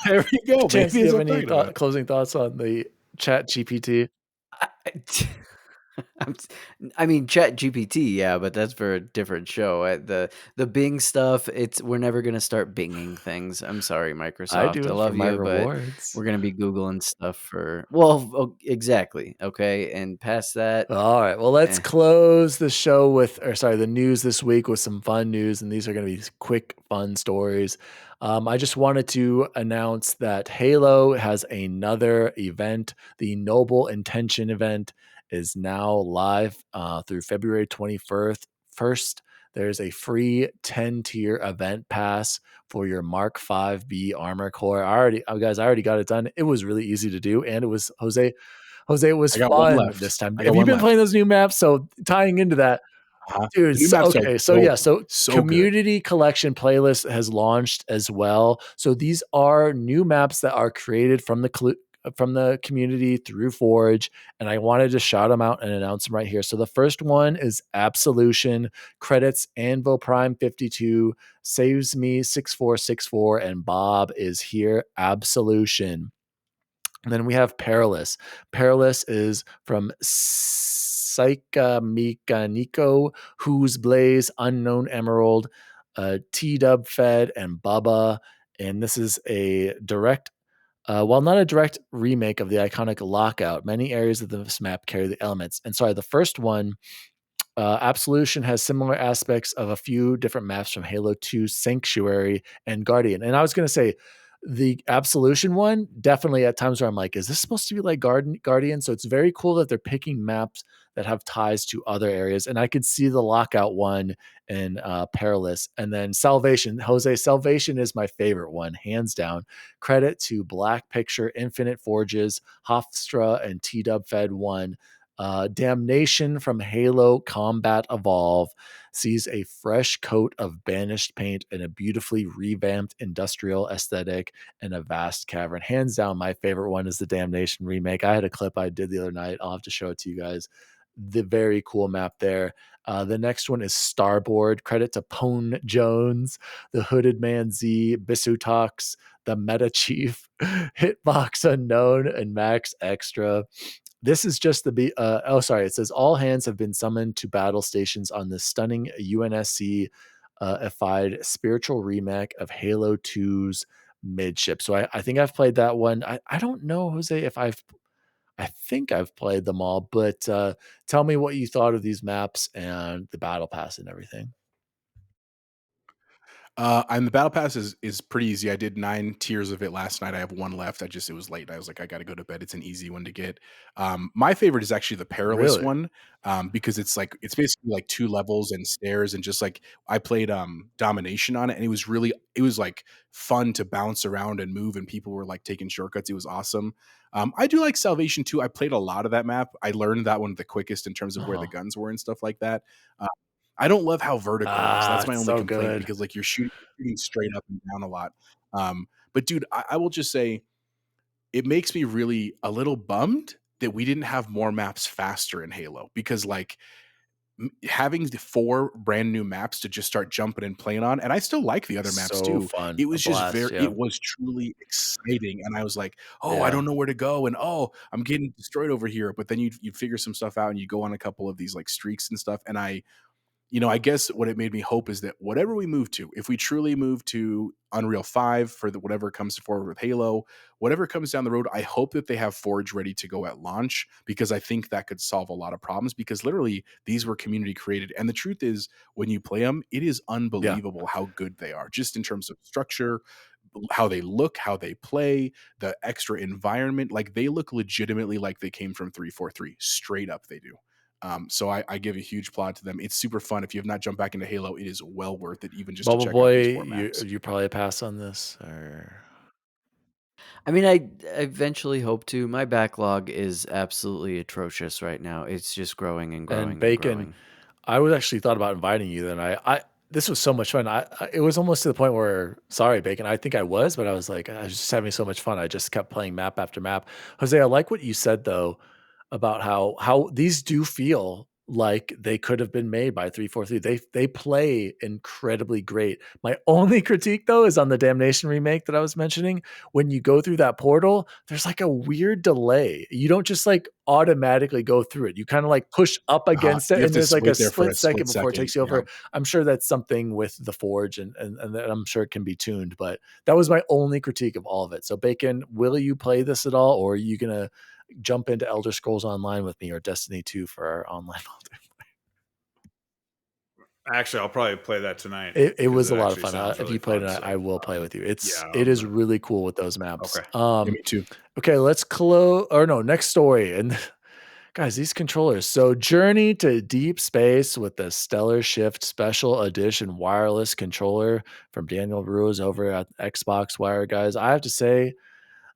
There you go. Chance, do you have any closing thoughts on the ChatGPT? I mean, ChatGPT, yeah, but that's for a different show. The Bing stuff, we're never gonna start binging things. I'm sorry, I Microsoft. do I it for love my you, but rewards. we're gonna be Googling stuff exactly. Okay, and past that, All right. Well, let's eh. close the show the news this week with some fun news. And these are going to be quick, fun stories. I just wanted to announce that Halo has another event. The Noble Intention event is now live through February 21st. First, there's a free 10-tier event pass for your Mark 5B armor core. I already got it done. It was really easy to do. And it was Jose, it was I got one fun left. this time. I got Have you one been left. playing those new maps? So tying into that, dude. The new maps are So so good. community collection playlist has launched as well. So these are new maps that are created from the community through Forge, and I wanted to shout them out and announce them right here. So the first one is Absolution. Credits Anvil Prime 52, Saves Me 6464, and Bob is here. Absolution. And then we have Perilous. Perilous is from Saika Mika Nico, Who's Blaze, Unknown Emerald, T Dub Fed, and Bubba. And this is a direct, while not a direct remake of the iconic Lockout, many areas of this map carry the elements. And sorry, the first one, Absolution has similar aspects of a few different maps from Halo 2 Sanctuary and Guardian. And I was going to say, the Absolution one, definitely at times where I'm like, is this supposed to be like Guardian? So it's very cool that they're picking maps that have ties to other areas. And I could see the Lockout one in Perilous. And then Salvation. Jose, Salvation is my favorite one, hands down. Credit to Black Picture, Infinite Forges, Hofstra, and T-Dub Fed 1. Damnation from Halo Combat Evolve sees a fresh coat of banished paint and a beautifully revamped industrial aesthetic and a vast cavern. Hands down, my favorite one is the Damnation remake. I had a clip I did the other night. I'll have to show it to you guys. The very cool map there. The next one is Starboard. Credit to Pone Jones, the Hooded Man Z, Bisutox, the Meta Chief, Hitbox Unknown, and Max Extra. This is just it says all hands have been summoned to battle stations on the stunning UNSC ified spiritual remake of Halo 2's Midship. So I think I've played that one. I don't know, Jose, if I think I've played them all, but tell me what you thought of these maps and the battle pass and everything. And the battle pass is pretty easy. I did 9 tiers of it last night. I have one left. It was late. I was like, I got to go to bed. It's an easy one to get. My favorite is actually the Perilous Really? one, because it's basically like 2 levels and stairs, and just like I played Domination on it, and it was like fun to bounce around and move, and people were like taking shortcuts. It was awesome. I do like Salvation too. I played a lot of that map. I learned that one the quickest in terms of where the guns were and stuff like that. I don't love how vertical it is. That's my It's only so complaint, good. because like you're shooting straight up and down a lot. But dude, I will just say it makes me really a little bummed that we didn't have more maps faster in Halo, because like having the 4 brand new maps to just start jumping and playing on, and I still like the other maps So too. fun. It A was just blast. very, Yeah. it was truly exciting, and I was like, oh, I Yeah. don't know where to go, and oh, I'm getting destroyed over here. But then you'd figure some stuff out, and you go on a couple of these like streaks and stuff, and I guess what it made me hope is that whatever we move to, if we truly move to Unreal 5 for whatever comes forward with Halo, whatever comes down the road, I hope that they have Forge ready to go at launch, because I think that could solve a lot of problems, because literally these were community created. And the truth is, when you play them, it is Yeah. unbelievable how good they are, just in terms of structure, how they look, how they play, the extra environment. Like, they look legitimately like they came from 343. Straight up, they do. So I give a huge plot to them. It's super fun. If you have not jumped back into Halo, it is well worth it, even just to Bubble check out these Boy, 4 maps. you probably pass on this, or I mean, I eventually hope to. My backlog is absolutely atrocious right now. It's just growing and and growing and Bacon. growing. I was actually thought about inviting you. Then I this was so much fun. It was almost to the point where, sorry, Bacon. I think I was, but I was like, I was just having so much fun. I just kept playing map after map. Jose, I like what you said though about how these do feel like they could have been made by 343. They play incredibly great. My only critique though is on the Damnation remake that I was mentioning. When you go through that portal, there's like a weird delay. You don't just like automatically go through it. You kind of like push up against it, You have and to there's like a wait there for split second before it second. takes you over. I'm sure that's something with the Forge, and I'm sure it can be tuned. But that was my only critique of all of it. So Bacon, will you play this at all, or are you gonna jump into Elder Scrolls Online with me or Destiny 2 for our online multiplayer? Actually, I'll probably play that tonight. It was a lot of fun. Really if you played it, so, I will play with you. It I'm is really cool with those maps. Okay. Me too. Okay, let's close. Or no, next story. And guys, these controllers. So Journey to Deep Space with the Stellar Shift Special Edition wireless controller from Daniel Ruiz over at Xbox Wire, guys. I have to say,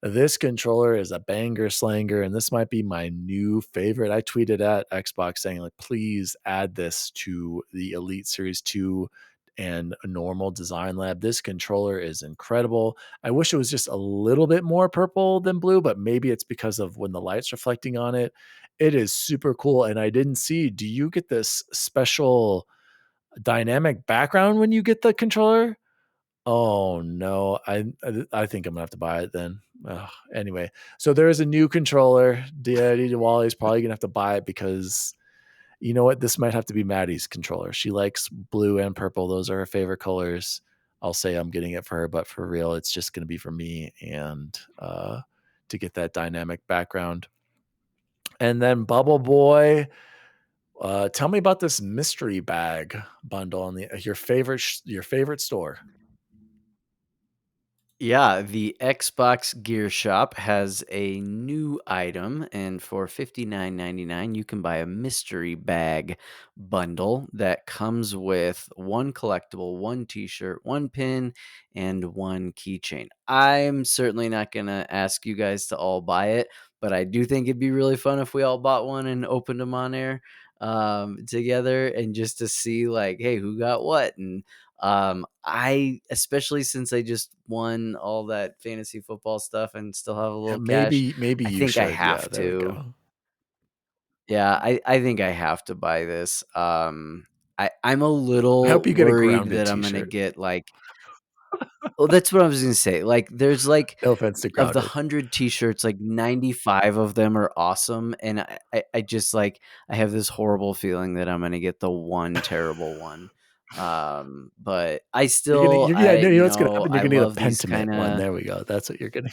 this controller is a banger slanger, and this might be my new favorite. I tweeted at Xbox saying, like, please add this to the Elite Series 2 and a normal design lab. This controller is incredible. I wish it was just a little bit more purple than blue, but maybe it's because of when the light's reflecting on it. It is super cool. And I didn't see, do you get this special dynamic background when you get the controller? Oh no, I think I'm gonna have to buy it then. Anyway, so there is a new controller. Daddy Diwali is probably gonna have to buy it because you know what? This might have to be Maddie's controller. She likes blue and purple. Those are her favorite colors. I'll say I'm getting it for her, but for real, it's just gonna be for me and to get that dynamic background. And then Bubble Boy, tell me about this mystery bag bundle on your favorite store. Yeah, the Xbox Gear Shop has a new item, and for $59.99, you can buy a mystery bag bundle that comes with one collectible, one t-shirt, one pin, and one keychain. I'm certainly not going to ask you guys to all buy it, but I do think it'd be really fun if we all bought one and opened them on air together, and just to see like, hey, who got what. And I, especially since I just won all that fantasy football stuff and still have a little cash, Maybe I you think should. I have there we to. go. Yeah, I think I have to buy this. I'm a I little hope you get a worried grounded that I'm gonna t-shirt. get like, well, that's what I was gonna say. Like, there's like, No offense to of the grounded. 100 t-shirts, like 95 of them are awesome, and I just like, I have this horrible feeling that I'm gonna get the one terrible one. But I still, You know what's gonna happen? You're I gonna get a love these Pentiment one. kind There we go. That's what you're gonna.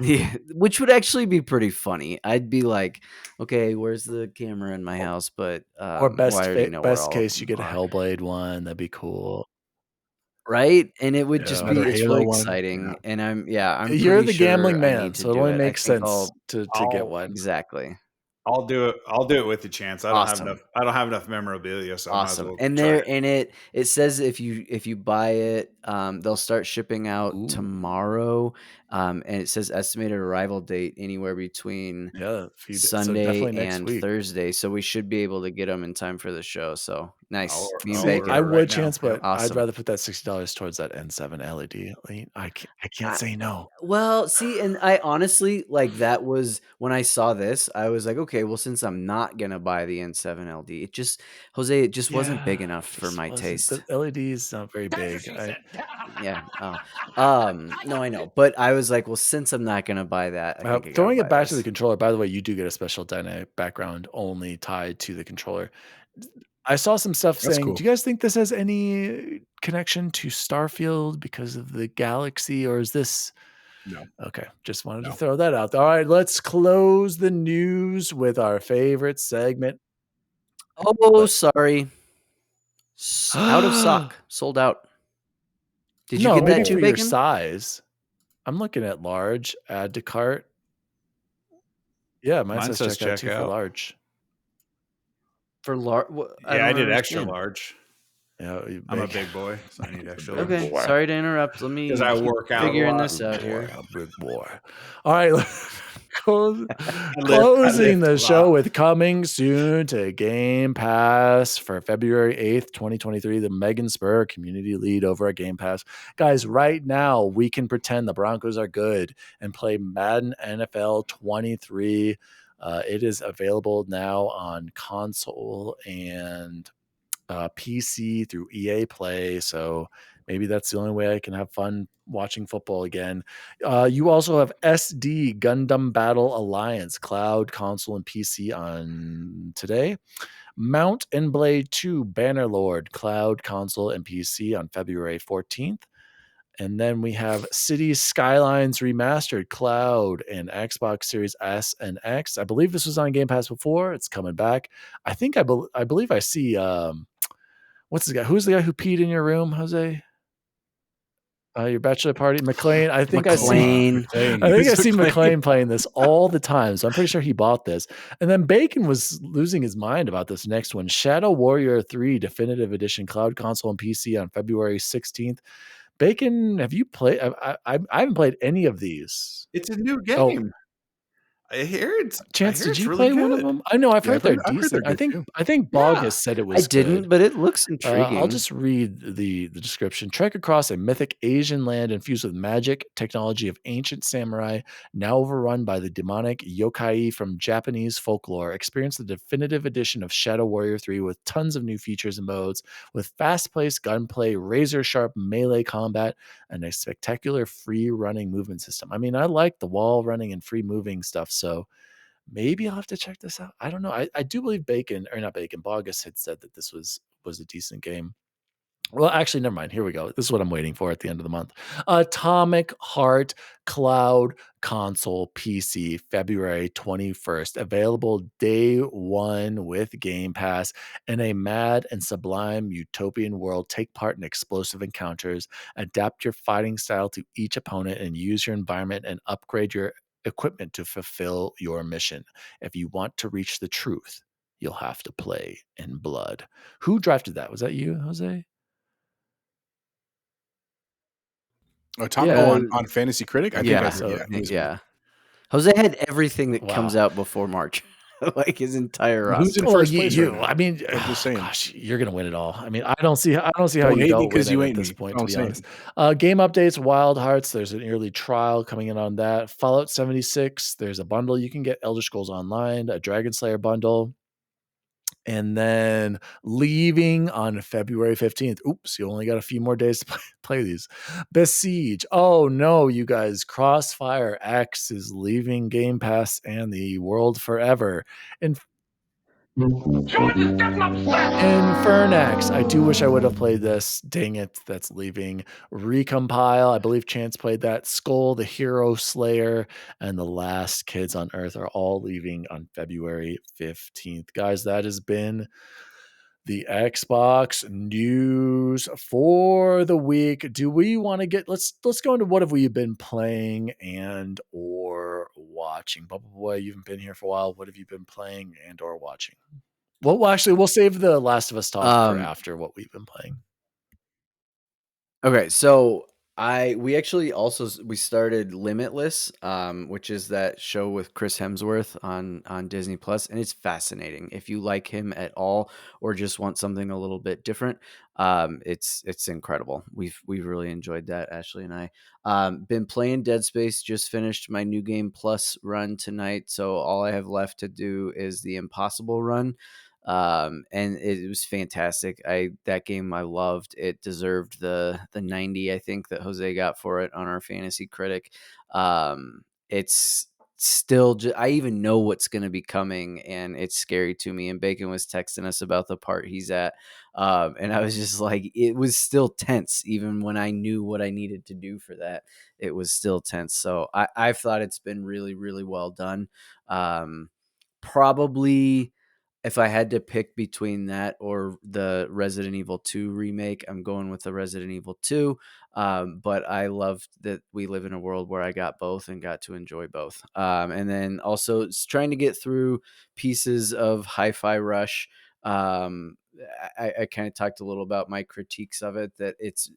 yeah, which would actually be pretty funny. I'd be like, okay, where's the camera in my house? But Or well, I already know where best all of case, you them get a are, Hellblade one. That'd be cool. right? And it would just Yeah. Another be, it's really Halo one. exciting. And I'm You're pretty the sure gambling I man, need to so it do only it. I makes think sense to get one. exactly. I'll do it. I'll do it with the chance. I don't have Awesome. enough. I don't have enough memorabilia, so I might as Awesome. well And try there, it. and it says if you buy it, they'll start shipping out Ooh. tomorrow. And it says estimated arrival date anywhere between Yeah, so Sunday definitely next and week. Thursday. So we should be able to get them in time for the show. So nice. I'll- Me and I'll See, order Bacon. I it would right now. chance, but Yep. I'd Awesome. rather put that $60 towards that N7 LED. I can't say no. Well, see, and I honestly, like, that was when I saw this, I was like, okay, well, since I'm not gonna buy the N7 LD, it just, Jose, it just wasn't big Yeah, enough for just my wasn't. taste. The LED is not very big. Yeah. No, I know, but I was like, well, since I'm not gonna buy that, I think I gotta Throwing buy it back to the this. controller, by the way, you do get a special dynamic background only tied to the controller. I saw some stuff That's saying, cool. do you guys think this has any connection to Starfield because of the galaxy, or is this? No. Okay, just wanted to No. throw that out there. All right, let's close the news with our favorite segment. Oh, sorry. Out of stock. Sold out. Did you No, get maybe that too, for your Bacon? size. I'm looking at large, add to cart. Yeah, mine says checkout too for large. For large? Yeah, I did extra large. Yeah, I'm a big boy, so I need extra large. Okay, sorry to interrupt. Let me 'Cause I work out a figuring lot. this out here. Big boy. All right, closing lift the a show lot. with coming soon to Game Pass for February 8th, 2023, the Megan Spur community lead over at Game Pass. Guys, right now we can pretend the Broncos are good and play Madden NFL 23 It is available now on console and PC through EA Play. So maybe that's the only way I can have fun watching football again. You also have SD Gundam Battle Alliance, cloud, console, and PC on today. Mount and Blade 2 Bannerlord, cloud, console, and PC on February 14th. And then we have Cities Skylines Remastered, cloud, and Xbox Series S and X. I believe this was on Game Pass before. It's coming back. I think I believe I see what's the guy? Who's the guy who peed in your room, Jose? Your bachelor party, McLean. I think I see McLean playing this all the time. So I'm pretty sure he bought this. And then Bacon was losing his mind about this next one, Shadow Warrior 3 Definitive Edition, cloud, console, and PC on February 16th. Bacon, have you played? I haven't played any of these. It's a new game. I hear it's. Chance, did you really play one of them? I know. I've heard they're decent. I think Bog has said it was. I didn't, good. but it looks intriguing. I'll just read the description. Trek across a mythic Asian land infused with magic, technology of ancient samurai, now overrun by the demonic yokai from Japanese folklore. Experience the definitive edition of Shadow Warrior 3 with tons of new features and modes, with fast-paced gunplay, razor-sharp melee combat, and a spectacular free-running movement system. I mean, I like the wall running and free-moving stuff, so maybe I'll have to check this out. I don't know. I do believe Bogus had said that this was a decent game. Well, actually, never mind. Here we go. This is what I'm waiting for at the end of the month. Atomic Heart Cloud Console PC, February 21st. Available day one with Game Pass. In a mad and sublime utopian world, take part in explosive encounters, adapt your fighting style to each opponent, and use your environment and upgrade your equipment to fulfill your mission. If you want to reach the truth, you'll have to play in blood. Who drafted that? Was that you, Jose? On Fantasy Critic? I think yeah. Jose had everything that comes out before March. Like his entire roster. Who's in first place right now? I mean, I'm just saying. Gosh, you're gonna win it all. I mean, I don't see how you don't win it at this point, to be honest. Game updates, Wild Hearts. There's an early trial coming in on that. Fallout 76. There's a bundle you can get. Elder Scrolls Online, a Dragon Slayer bundle. And then leaving on February 15th. Oops, you only got a few more days to play these. Besiege. Oh no, you guys. Crossfire X is leaving Game Pass and the world forever. Infernax. I do wish I would have played this. Dang it, that's leaving. Recompile. I believe Chance played that. Skull, the Hero Slayer, and The Last Kids on Earth are all leaving on February 15th. Guys, that has been the Xbox news for the week. Do we want to get let's go into what have we been playing and or watching? Bubble Boy, you've been here for a while. What have you been playing and or watching? Well, actually, we'll save the Last of Us talk for after what we've been playing. Okay, so we started Limitless, which is that show with Chris Hemsworth on Disney Plus, and it's fascinating. If you like him at all, or just want something a little bit different, it's incredible. We've really enjoyed that, Ashley and I. Been playing Dead Space. Just finished my New Game Plus run tonight, so all I have left to do is the Impossible run. And it was fantastic. That game I loved. It deserved the 90, I think, that Jose got for it on our Fantasy Critic. It's still I even know what's going to be coming, and it's scary to me. And Bacon was texting us about the part he's at, and I was just like, it was still tense even when I knew what I needed to do for that. It was still tense. So I've thought it's been really, really well done. Probably, if I had to pick between that or the Resident Evil 2 remake, I'm going with the Resident Evil 2. But I loved that we live in a world where I got both and got to enjoy both. And then also trying to get through pieces of Hi-Fi Rush. I kind of talked a little about my critiques of it, that it's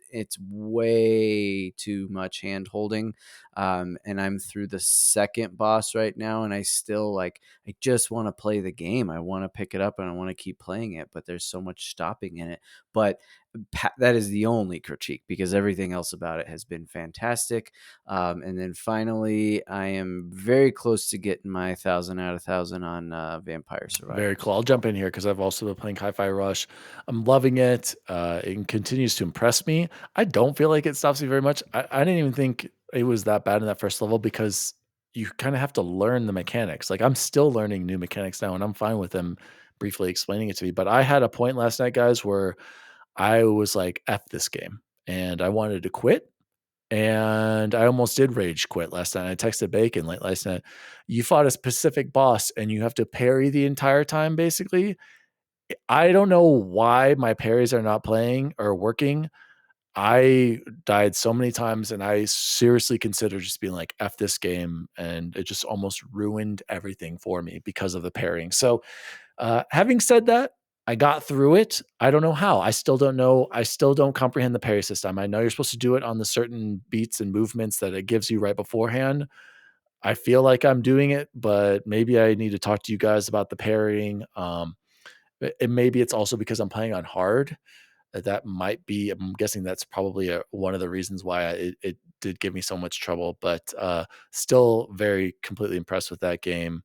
way too much hand holding. And I'm through the second boss right now, and I still I just want to play the game. I want to pick it up and I want to keep playing it, but there's so much stopping in it. But that is the only critique, because everything else about it has been fantastic. And then finally, I am very close to getting my 1,000 out of 1,000 on Vampire Survivors. Very cool. I'll jump in here because I've also been playing Hi-Fi Rush. I'm loving it. It continues to impress me. I don't feel like it stops me very much. I didn't even think it was that bad in that first level because you kind of have to learn the mechanics. Like I'm still learning new mechanics now, and I'm fine with them briefly explaining it to me. But I had a point last night, guys, where I was like, F this game. And I wanted to quit. And I almost did rage quit last night. I texted Bacon late last night. You fought a specific boss and you have to parry the entire time, basically. I don't know why my parries are not playing or working. I died so many times and I seriously considered just being like, F this game. And it just almost ruined everything for me because of the parrying. So, having said that, I got through it. I don't know how. I still don't know. I still don't comprehend the parry system. I know you're supposed to do it on the certain beats and movements that it gives you right beforehand. I feel like I'm doing it, but maybe I need to talk to you guys about the parrying. Maybe it's also because I'm playing on hard. That might be. I'm guessing that's probably one of the reasons why it did give me so much trouble. But still, very completely impressed with that game.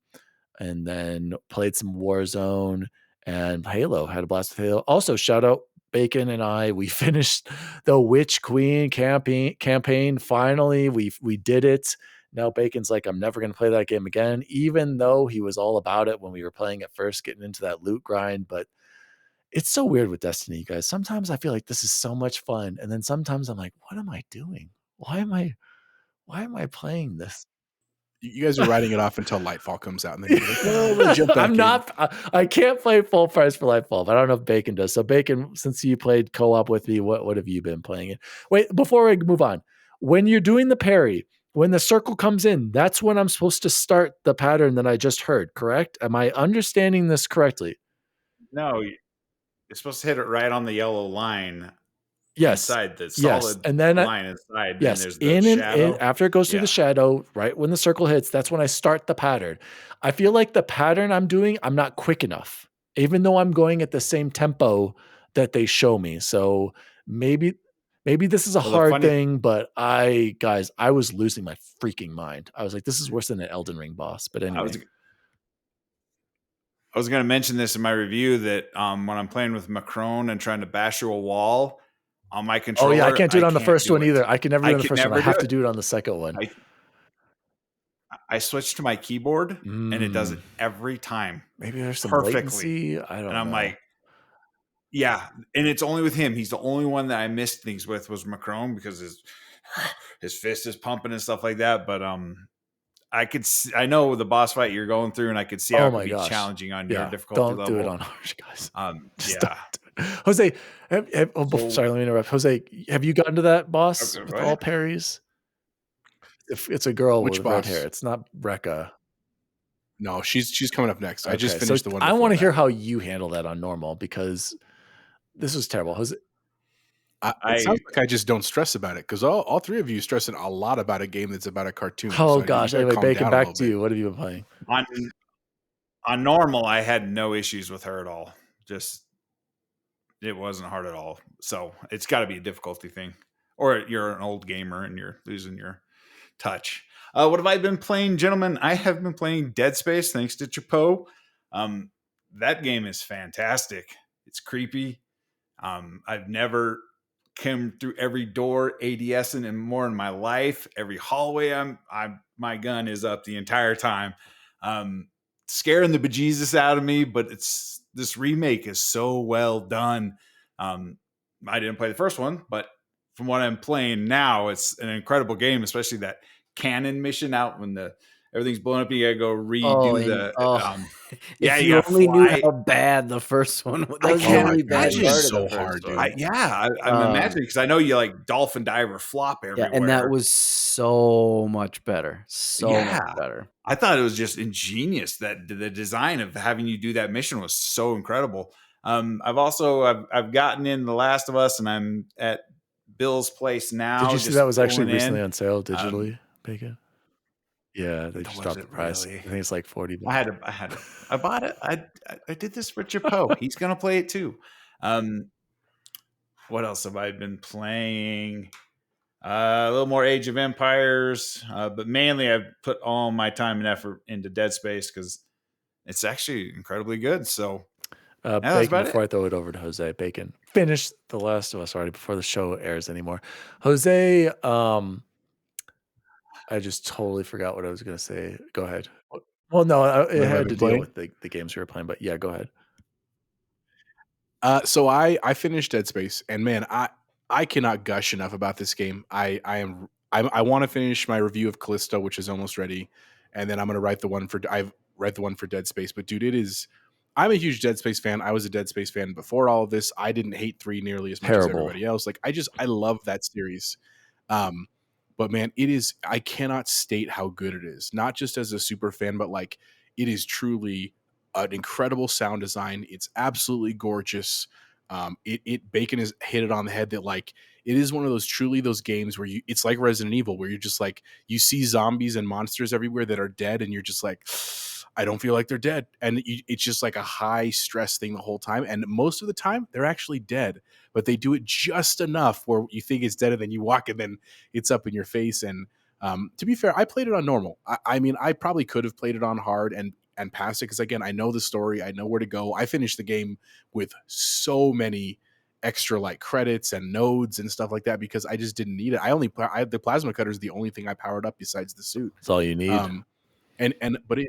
And then played some Warzone and Halo. Had a blast with Halo. Also, shout out Bacon and I. We finished the Witch Queen campaign. Finally, we did it. Now Bacon's like, I'm never going to play that game again, even though he was all about it when we were playing at first, getting into that loot grind. But it's so weird with Destiny, you guys. Sometimes I feel like this is so much fun, and then sometimes I'm like, what am I doing? Why am I playing this? You guys are writing it off until Lightfall comes out, and then you're like, "No, let's jump back I'm in." not. I can't play full price for Lightfall, but I don't know if Bacon does. So Bacon, since you played co-op with me, what have you been playing it? Wait, before we move on, when you're doing the parry, when the circle comes in, that's when I'm supposed to start the pattern that I just heard. Correct? Am I understanding this correctly? No, you're supposed to hit it right on the yellow line. Yes. Inside the solid and then line inside. Yes, Then there's the shadow. after it goes through the shadow, right when the circle hits, that's when I start the pattern. I feel like the pattern I'm doing, I'm not quick enough, even though I'm going at the same tempo that they show me. So maybe this is a hard thing, but guys, I was losing my freaking mind. I was like, this is worse than an Elden Ring boss. But anyway. I was going to mention this in my review that when I'm playing with Macron and trying to bash through a wall on my controller. Oh yeah, I can't do it on the first one either. I can never do it on the first one. I have to do it on the second one. I switched to my keyboard and it does it every time. Maybe there's some perfectly. Latency. I don't know. And I'm like, yeah, and it's only with him. He's the only one that I missed things with was Macron because his fist is pumping and stuff like that. But I know the boss fight you're going through, and I could see how it could be challenging on your difficulty level. Don't do it on hard, guys. Yeah. Jose, sorry, let me interrupt. Jose, have you gotten to that boss with all parries? If it's a girl with red hair, it's not Rekka. No, she's coming up next. Okay, I just finished the one. I want to hear how you handle that on normal because this was terrible. Jose, it sounds like I just don't stress about it because all three of you stressing a lot about a game that's about a cartoon. Oh so gosh! Anyway, Bacon, back to you. What have you been playing? On normal, I had no issues with her at all. Just it wasn't hard at all. So it's got to be a difficulty thing, or you're an old gamer and you're losing your touch. What have I been playing, gentlemen? I have been playing Dead Space, thanks to Chapeau. That game is fantastic. It's creepy. I've never come through every door ADSing and more in my life. Every hallway my gun is up the entire time. Scaring the bejesus out of me, but this remake is so well done. I didn't play the first one, but from what I'm playing now, it's an incredible game, especially that cannon mission out when everything's blown up. You gotta go redo yeah, you only knew how bad the first one was. That was really bad. So hard, dude. I'm imagining because I know you like dolphin dive or flop everywhere. Yeah, and that was so much better. Much better. I thought it was just ingenious that the design of having you do that mission was so incredible. I've gotten in The Last of Us and I'm at Bill's place now. Did you see that was actually recently on sale digitally, Bacon? Yeah, they just dropped the price. Really? I think it's like $40. I bought it. I did this for Chapeau. He's gonna play it too. What What else have I been playing? A little more Age of Empires, but mainly I've put all my time and effort into Dead Space because it's actually incredibly good. So that's Bacon, about before it. I throw it over to Jose, Bacon, finish The Last of Us already before the show airs anymore. Jose, I just totally forgot what I was going to say. Go ahead. Well, no, it What have I had been to deal playing? with the games we were playing, but yeah, go ahead. So I finished Dead Space, and man, I cannot gush enough about this game. I want to finish my review of Callisto, which is almost ready, and then I'm gonna write the one for Dead Space. But dude, I'm a huge Dead Space fan. I was a Dead Space fan before all of this. I didn't hate 3 nearly as much as Terrible. everybody else. Like I love that series. Um, but man, I cannot state how good it is. Not just as a super fan, but like it is truly an incredible sound design. It's absolutely gorgeous. Bacon has hit it on the head that like it is one of those games where it's like Resident Evil, where you're just like you see zombies and monsters everywhere that are dead, and you're just like, I don't feel like they're dead, and it's just like a high stress thing the whole time. And most of the time, they're actually dead, but they do it just enough where you think it's dead, and then you walk, and then it's up in your face. And to be fair, I played it on normal. I mean, I probably could have played it on hard and pass it because again, I know the story, I know where to go. I finished the game with so many extra like credits and nodes and stuff like that because I just didn't need it. The plasma cutter is the only thing I powered up besides the suit. That's all you need. But it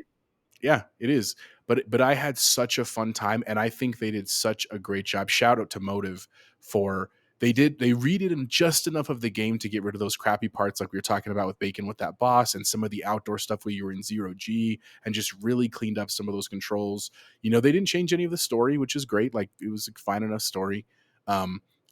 is. But I had such a fun time, and I think they did such a great job. Shout out to Motive for they redid in just enough of the game to get rid of those crappy parts like we were talking about with Bacon with that boss and some of the outdoor stuff where you were in 0G and just really cleaned up some of those controls. They didn't change any of the story, which is great. Like it was a fine enough story.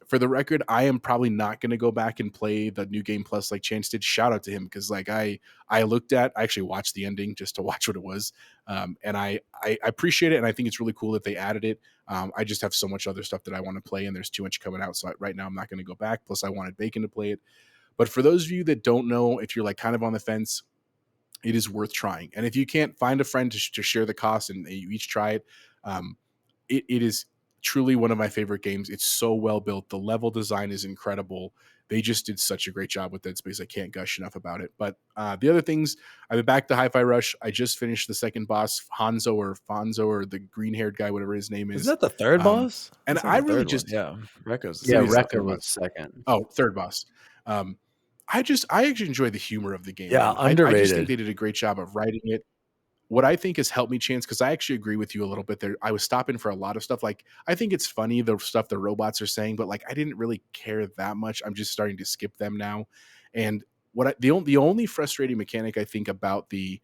For the record, I am probably not going to go back and play the new game plus like Chance did. Shout out to him because like I actually watched the ending just to watch what it was, and I appreciate it, and I think it's really cool that they added it. I just have so much other stuff that I want to play, and there's too much coming out. So right now I'm not going to go back. Plus, I wanted Bacon to play it. But for those of you that don't know, if you're like kind of on the fence, it is worth trying. And if you can't find a friend to share the cost and you each try it, it is truly one of my favorite games. It's so well built. The level design is incredible. They just did such a great job with Dead Space. I can't gush enough about it. But the other things, I've been back to Hi-Fi Rush. I just finished the second boss, Hanzo or Fonzo or the green-haired guy, whatever his name is. Isn't that the third boss? And I really just Rekka's Rekka was second. Oh, third boss. I actually enjoy the humor of the game. Yeah, underrated. I just think they did a great job of writing it. What I think has helped me, Chance, because I actually agree with you a little bit there. I was stopping for a lot of stuff. Like, I think it's funny, the stuff the robots are saying, but like, I didn't really care that much. I'm just starting to skip them now. And the only frustrating mechanic I think about the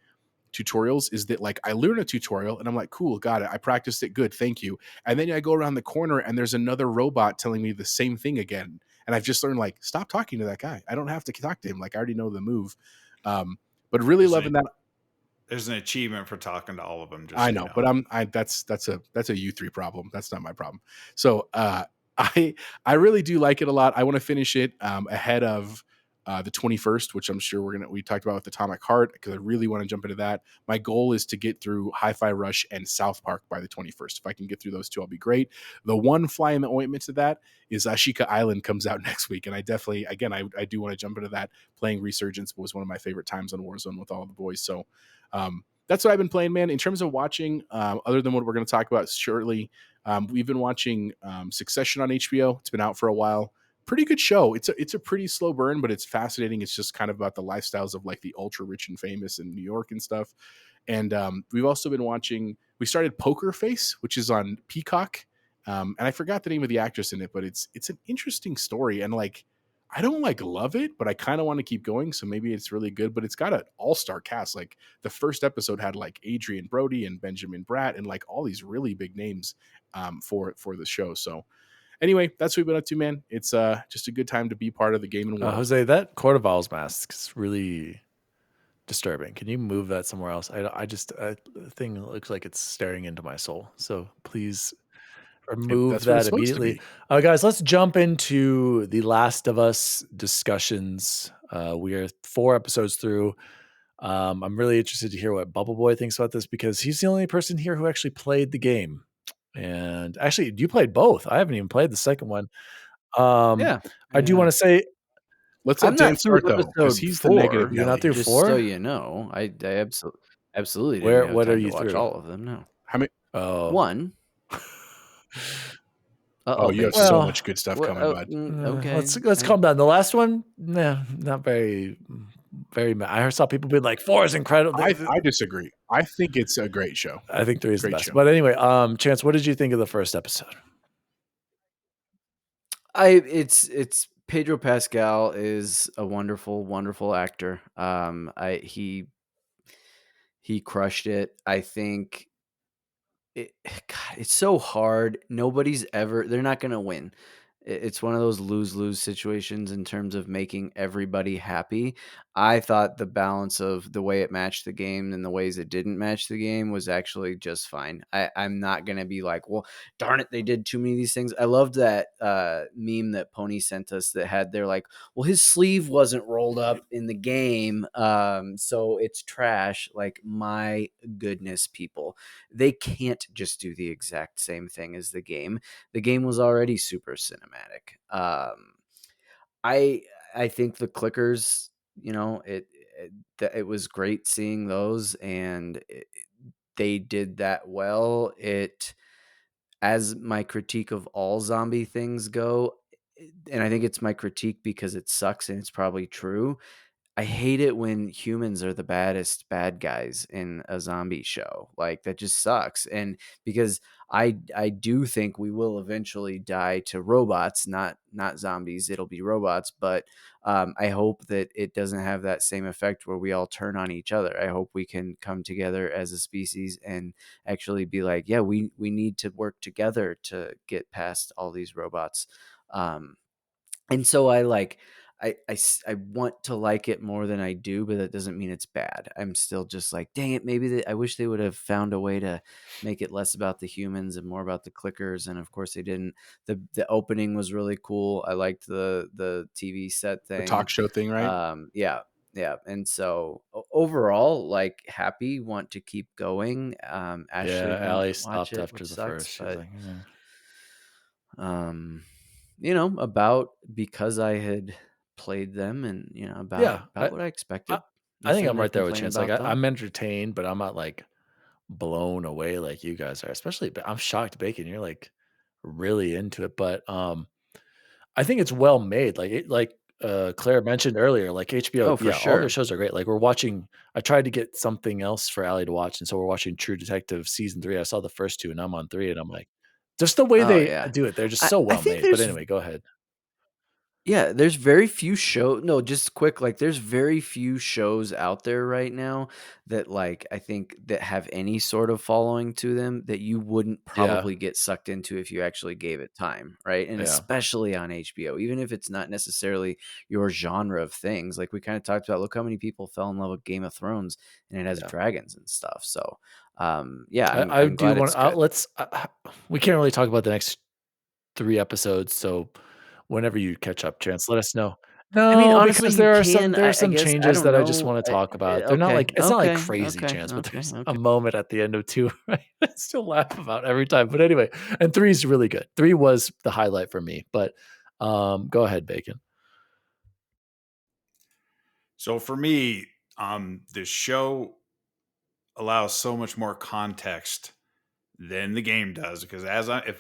tutorials is that like I learn a tutorial and I'm like, cool, got it. I practiced it. Good. Thank you. And then I go around the corner and there's another robot telling me the same thing again. And I've just learned like, stop talking to that guy. I don't have to talk to him. Like I already know the move. But really loving that. There's an achievement for talking to all of them. I know, but that's a U3 problem. That's not my problem. So I really do like it a lot. I want to finish it ahead of the 21st, which I'm sure we talked about with Atomic Heart because I really want to jump into that. My goal is to get through Hi-Fi Rush and South Park by the 21st. If I can get through those two, I'll be great. The one fly in the ointment to that is Ashika Island comes out next week, and I definitely, again, I do want to jump into that. Playing Resurgence was one of my favorite times on Warzone with all the boys. So that's what I've been playing, man. In terms of watching, other than what we're going to talk about shortly, we've been watching Succession on HBO. It's been out for a while. Pretty good show. It's a pretty slow burn, but it's fascinating. It's just kind of about the lifestyles of like the ultra rich and famous in New York and stuff. And we've also been watching. We started Poker Face, which is on Peacock, and I forgot the name of the actress in it, but it's an interesting story. And like, I don't like love it, but I kind of want to keep going. So maybe it's really good, but it's got an all-star cast. Like the first episode had like Adrian Brody and Benjamin Bratt and like all these really big names for the show. So anyway, that's what we've been up to, man. It's just a good time to be part of the gaming world. Jose, that Quartervals mask is really disturbing. Can you move that somewhere else? The thing looks like it's staring into my soul. So please remove that immediately. Guys, let's jump into the Last of Us discussions. We are 4 episodes through. I'm really interested to hear what Bubble Boy thinks about this because he's the only person here who actually played the game. And actually, you played both. I haven't even played the second one. I do want to say let's I'm let Dan not through start though, because episode he's the negative 4. you're not Nelly. through Just 4. so you know, I absolutely Where? didn't have What are time to you watch through? all of them. No, How many? Oh, 1. Oh, you have Bacon. so well, much good stuff coming, bud. Okay. let's calm down. The last one, nah, not very. I saw people being like 4 is incredible. I disagree. I think it's a great show. I think 3 is the Great best. show. But anyway, Chance, what did you think of the first episode? It's Pedro Pascal is a wonderful, wonderful actor. He crushed it. I think God, it's so hard. They're not going to win. It's one of those lose-lose situations in terms of making everybody happy. I thought the balance of the way it matched the game and the ways it didn't match the game was actually just fine. I'm not going to be like, well, darn it, they did too many of these things. I loved that meme that Pony sent us that had they're like, well, his sleeve wasn't rolled up in the game, so it's trash. Like, my goodness, people. They can't just do the exact same thing as the game. The game was already super cinematic. I think the clickers, it was great seeing those, and they did that well. As my critique of all zombie things go, and I think it's my critique because it sucks and it's probably true. I hate it when humans are the baddest bad guys in a zombie show. Like, that just sucks. And because I do think we will eventually die to robots, not zombies. It'll be robots, but I hope that it doesn't have that same effect where we all turn on each other. I hope we can come together as a species and actually be like, yeah, we need to work together to get past all these robots. And so I want to like it more than I do, but that doesn't mean it's bad. I'm still just like, dang it, I wish they would have found a way to make it less about the humans and more about the clickers. And of course they didn't. The opening was really cool. I liked the TV set The thing. talk show thing, right? Yeah. And so overall, like, happy, want to keep going. Ashley won't Allie watch stopped it, after which the sucks, first. She's but like, about because I had played them and about what I expected. I think Nothing I'm to right there with complain Chance. Like, about, though. I'm entertained, but I'm not like blown away like you guys are. Especially, I'm shocked, Bacon. You're like really into it, but I think it's well made. Claire mentioned earlier, like HBO, Oh, for all their sure. shows are great. Like, we're watching. I tried to get something else for Allie to watch, and so we're watching True Detective season 3. I saw the first 2, and I'm on 3, and I'm like, just the way Oh, they yeah. do it, they're just I, so I well think made. But anyway, go ahead. Yeah, there's very few no, just quick, like, there's very few shows out there right now that, like, I think that have any sort of following to them that you wouldn't Yeah, probably get sucked into if you actually gave it time, right? And yeah, especially on HBO, even if it's not necessarily your genre of things. Like, we kind of talked about, look how many people fell in love with Game of Thrones, and it has yeah. dragons and stuff. So, yeah, I I'm do glad want. it's good. Let's. We can't really talk about the next 3 episodes, so whenever you catch up, Chance, let us know. I mean, No, honestly, because you can. there are I some guess I changes don't that I just know. want to talk about. They're not Okay, like it's not like okay, crazy, okay, Chance, but okay, there's a okay. moment at the end of 2, right? I still laugh about every time. But anyway, and 3 is really good. 3 was the highlight for me. But go ahead, Bacon. So for me, the show allows so much more context than the game does, because if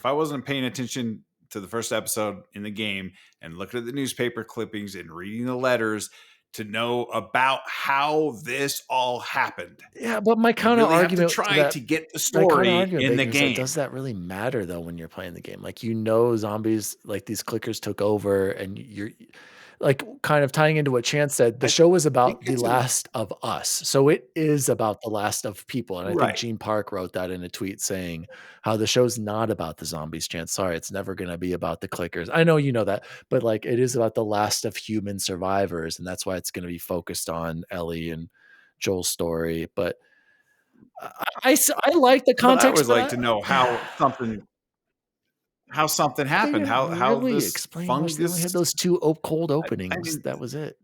I wasn't paying attention to the first episode in the game and looking at the newspaper clippings and reading the letters to know about how this all happened, Yeah, but my you counter really have to argument to try that to get the my counter story argument, in the Bacon, is like, game. does that really matter though when you're playing the game? Like, zombies, like these clickers took over, and you're like kind of tying into what Chance said. The I show is think about the it's last of us, so it is about the last of people. And I think right. Gene Park wrote that in a tweet saying how the show's not about the zombies. Chance, sorry, it's never going to be about the clickers. I know you know that, but like, it is about the last of human survivors, and that's why it's going to be focused on Ellie and Joel's story. But I like the But I context, always like but to know how something they happened, didn't how really this explain much. They only fungus. had those 2 cold I openings. mean, That was it.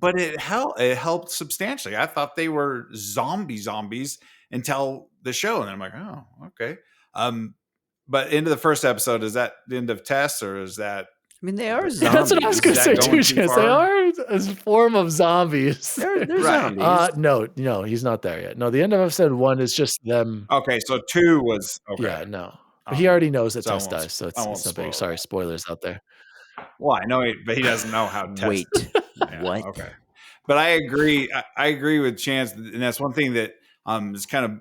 but it helped substantially. I thought they were zombies until the show, and I'm like, oh, okay. But into the first episode, is that the end of Tess, or is that? I mean, they are zombies. That's what I was going to say too, Chance. They are a form of zombies. They're Right. zombies. No, he's not there yet. No, the end of episode 1 is just them. Okay, so 2 was okay. Yeah, no. But he already knows that Tess dies, so it's not big. Sorry, it. spoilers out there. Well, I know, but he doesn't know how Tess. Wait, Yeah, what? Okay, but I agree. I agree with Chance, and that's one thing that is kind of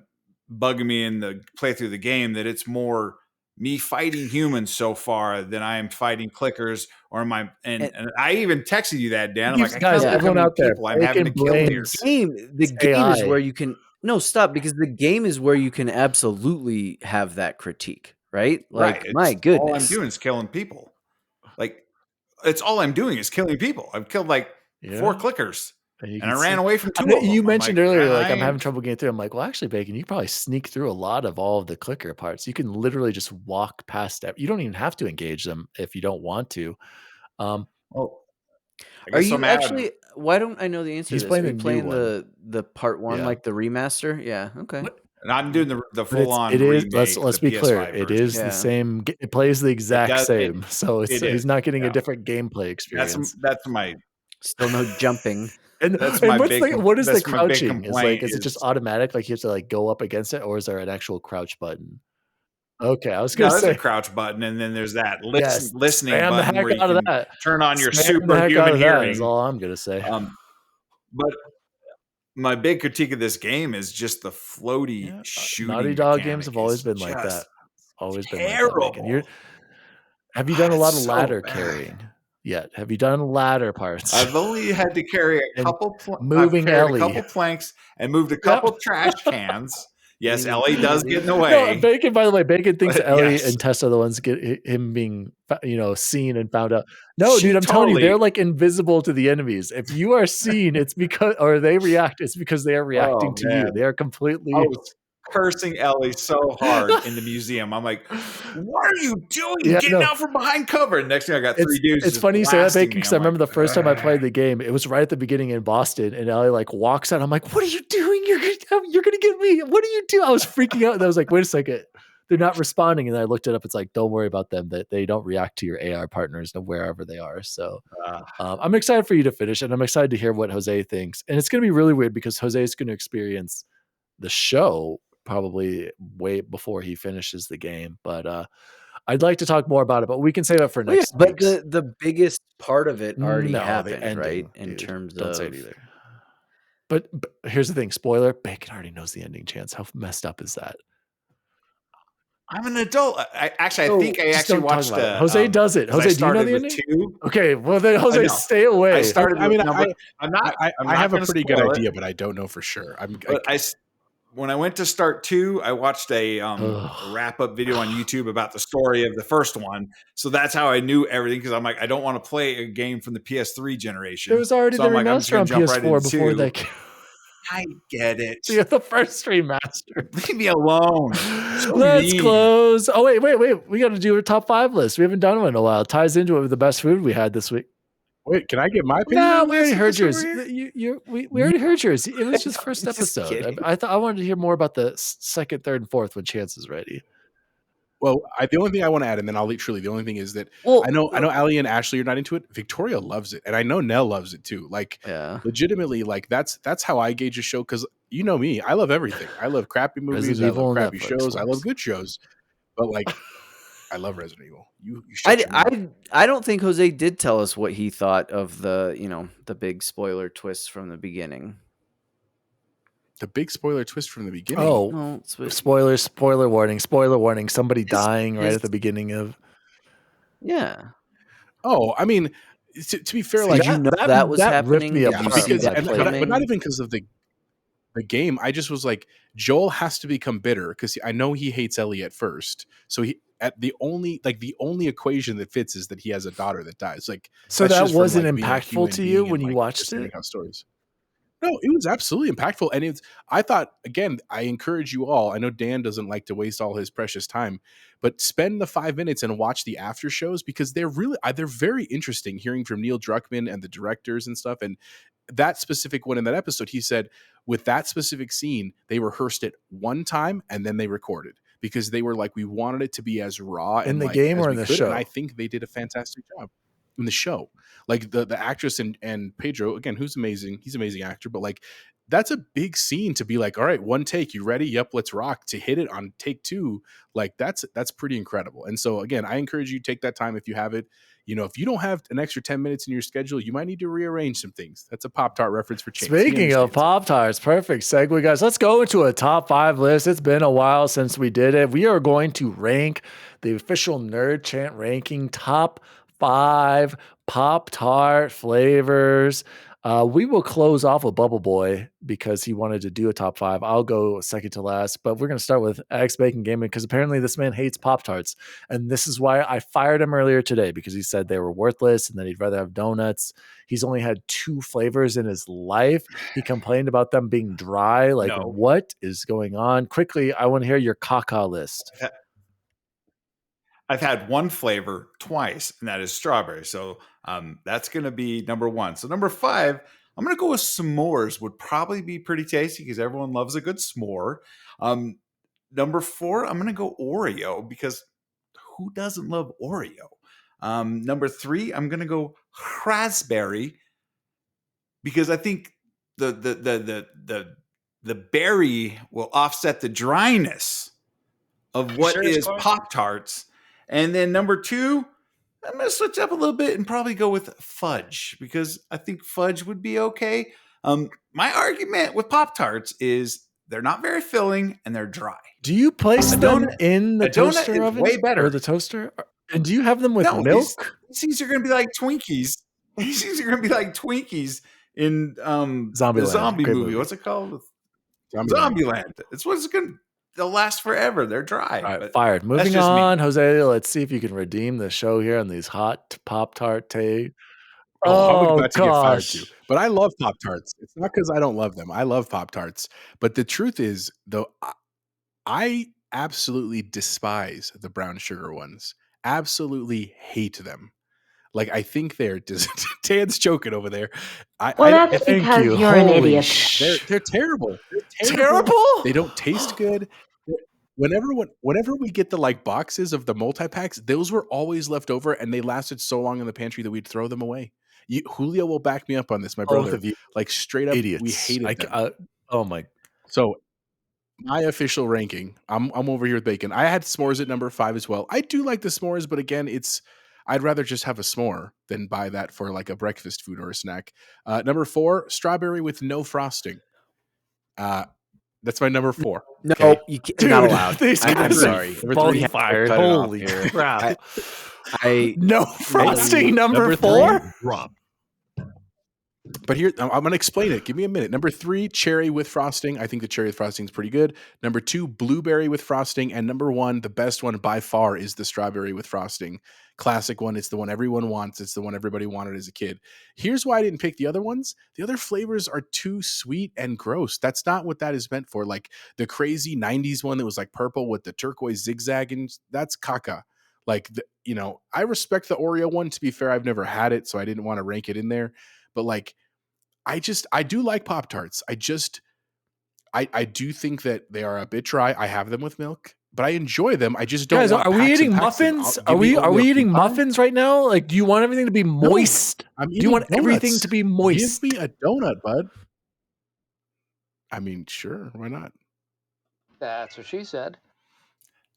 bugging me in the playthrough of the game, that it's more me fighting humans so far than I am fighting clickers or my and I even texted you that, Dan. I'm like, guys, everyone out there, I'm having to kill here. The game is where you can stop, because the game is where you can absolutely have that critique, right? Like, right. My goodness, all I'm doing is killing people. Like, it's all I'm doing is killing people. I've killed like 4 clickers. And I ran away from 2 of them. You mentioned earlier, like, I'm having trouble getting through. I'm like, well, actually, Bacon, you can probably sneak through a lot of all of the clicker parts. You can literally just walk past them. You don't even have to engage them if you don't want to. Well, are you actually? Why don't I know the answer? He's to this? playing the part 1, like the remaster. Yeah, okay. And I'm doing the full on. It is. Remake, Let's be clear. It is the same. It plays the exact same. So he's not getting a different gameplay experience. That's my. Still no jumping. And that's and my what big, is the crouching? Is it just automatic? Like you have to like go up against it, or is there an actual crouch button? Okay, I was going to say there's a crouch button, and then there's that listening spam button the heck where you out of can that. turn on your Spam the heck superhuman out of that hearing. is all I'm going to say. But my big critique of this game is just the floaty shooting. Naughty Dog games have always been like that. Always terrible. been like that. Have you done a lot of ladder carrying yet? Have you done ladder parts? I've only had to carry a couple couple planks and moved a couple trash cans. Yes, Ellie does get in the way. No, Bacon, by the way, Bacon thinks Ellie and Tess are the ones get him being, seen and found out. No, dude, I'm telling you, they're like invisible to the enemies. If you are seen, it's because, or they react, it's because they are reacting to you. They are completely. I was cursing Ellie so hard in the museum. I'm like, what are you doing? Getting out from behind cover. And next thing I got 3 dudes. It's funny you say that, Bacon, because I remember the first time I played the game, it was right at the beginning in Boston, and Ellie like walks out. I'm like, what are you doing? You're gonna get me. What are you doing? I was freaking out. And I was like, wait a second. They're not responding. And then I looked it up. It's like, don't worry about them. That they don't react to your AR partners wherever they are. So I'm excited for you to finish, and I'm excited to hear what Jose thinks. And it's going to be really weird because Jose is going to experience the show probably way before he finishes the game. But I'd like to talk more about it, but we can save it for next week. But the biggest part of it already happened, ending, right? In terms of... Don't say it either. But here's the thing, spoiler, Bacon already knows the ending, Chance. How messed up is that? I'm an adult. I think I actually watched Jose does it. Jose, do you know the ending? 2. Okay, well then Jose, stay away. I started. I have a pretty good idea, but I don't know for sure. When I went to start 2, I watched a wrap-up video on YouTube about the story of the first one. So that's how I knew everything, because I'm like, I don't want to play a game from the PS3 generation. There was already the remaster on PS4 before that came. I get it. Yeah, the first remaster. Leave me alone. Let's close. Oh, wait. We got to do a top 5 list. We haven't done one in a while. It ties into it with the best food we had this week. Wait, can I get my opinion? No, we already heard yours. We already heard yours. It was just first episode. I wanted to hear more about the second, third, and fourth when Chance is ready. Well, the only thing I want to add, and then I'll leave. Truly, the only thing is that I know Allie and Ashley are not into it. Victoria loves it, and I know Nell loves it too. Like, legitimately, like that's how I gauge a show, because you know me, I love everything. I love crappy movies, I love crappy shows, I love good shows, but like, I love Resident Evil. You I don't think Jose did tell us what he thought of the big spoiler twist from the beginning. The big spoiler twist from the beginning. Oh, spoiler warning. Somebody dying right at the beginning of. Yeah. Oh, I mean, to be fair, like that was happening. Me up but not even because of the game. I just was like, Joel has to become bitter because I know he hates Ellie at first. So the only equation that fits is that he has a daughter that dies. Like, so that wasn't impactful to you when you watched it. Stories. No, it was absolutely impactful. And I thought, again, I encourage you all. I know Dan doesn't like to waste all his precious time, but spend the 5 minutes and watch the after shows, because they're very interesting, hearing from Neil Druckmann and the directors and stuff. And that specific one in that episode, he said with that specific scene, they rehearsed it one time and then they recorded. because they were like, we wanted it to be as raw In and the like game as or we in the could, show? and I think they did a fantastic job in the show. Like the actress and Pedro, again, who's amazing. He's an amazing actor, but like that's a big scene to be like, all right, one take, you ready? Yep, let's rock. To hit it on take 2, like that's pretty incredible. And so again, I encourage you to take that time if you have it. You know, if you don't have an extra 10 minutes in your schedule, you might need to rearrange some things. That's a Pop Tart reference for Chase. Speaking of Pop Tarts, perfect segue, guys. Let's go into a top 5 list. It's been a while since we did it. We are going to rank the official Nerd Chant ranking top 5 Pop Tart flavors. We will close off with Bubble Boy because he wanted to do a top 5. I'll go second to last, but we're going to start with X Bacon Gaming because apparently this man hates Pop Tarts. And this is why I fired him earlier today, because he said they were worthless and that he'd rather have donuts. He's only had 2 flavors in his life. He complained about them being dry. Like, what is going on? Quickly, I want to hear your caca list. I've had one flavor twice, and that is strawberry. So that's going to be number 1. So number 5, I'm going to go with s'mores. Would probably be pretty tasty because everyone loves a good s'more. Number 4, I'm going to go Oreo because who doesn't love Oreo? Number 3, I'm going to go raspberry because I think the berry will offset the dryness of what is Pop-Tarts. And then number 2, I'm going to switch up a little bit and probably go with fudge because I think fudge would be okay. My argument with Pop-Tarts is they're not very filling and they're dry. Do you place them in the toaster oven way better. Or the toaster? And do you have them with milk? These things are going to be like Twinkies. These things are going to be like Twinkies in the zombie movie. What's it called? Zombieland. It's what's going to... They'll last forever. They're dry. All right, fired. Moving on, Jose. Let's see if you can redeem the show here on these hot Pop-Tart take. I would about to get fired too. But I love Pop-Tarts. It's not because I don't love them. I love Pop-Tarts. But the truth is, though, I absolutely despise the brown sugar ones. Absolutely hate them. Like, I think they're Tan's joking over there. That's because you're an idiot. They're terrible. They're terrible. They don't taste good. Whenever we get the like boxes of the multi-packs, those were always left over and they lasted so long in the pantry that we'd throw them away. Julio will back me up on this, my brother. Both of you, like straight up idiots. We hated them. Oh my. So my official ranking, I'm over here with bacon. I had s'mores at number 5 as well. I do like the s'mores, but again, I'd rather just have a s'more than buy that for like a breakfast food or a snack. Number 4, strawberry with no frosting. That's my number 4. No, okay? You're not allowed. I'm sorry. Both fired. Holy crap. No frosting, number 4? Rob. But here, I'm going to explain it. Give me a minute. Number 3, cherry with frosting. I think the cherry with frosting is pretty good. Number 2, blueberry with frosting. And number 1, the best one by far, is the strawberry with frosting. Classic one. It's the one everyone wants. It's the one everybody wanted as a kid. Here's why I didn't pick the other ones. The other flavors are too sweet and gross. That's not what that is meant for. Like the crazy 90s one that was like purple with the turquoise zigzag, and that's caca. Like, I respect the Oreo one. To be fair, I've never had it, so I didn't want to rank it in there. But like, I do like Pop-Tarts. I do think that they are a bit dry. I have them with milk, but I enjoy them. I just don't. Guys, are we eating muffins? Are we eating muffins right now? Like, do you want everything to be moist? No, do you want everything to be moist? Give me a donut, bud. I mean, sure, why not? That's what she said.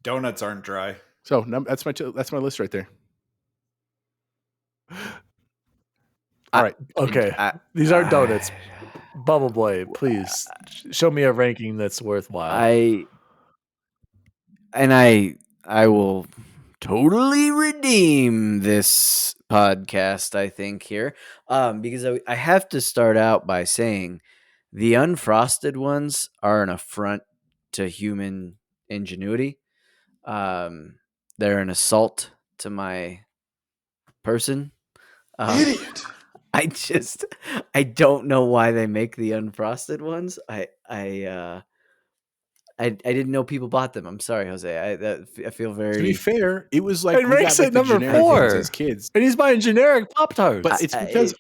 Donuts aren't dry. So that's my list right there. All right. Okay. These are donuts. Bubble Boy, please show me a ranking that's worthwhile. I will totally redeem this podcast, I think, here. Because I have to start out by saying the unfrosted ones are an affront to human ingenuity. They're an assault to my person. Idiot. I don't know why they make the unfrosted ones. I didn't know people bought them. I'm sorry, Jose. I feel very. To be fair, it was like it ranks at number 4 as kids, and he's buying generic Pop-Tarts. But it's because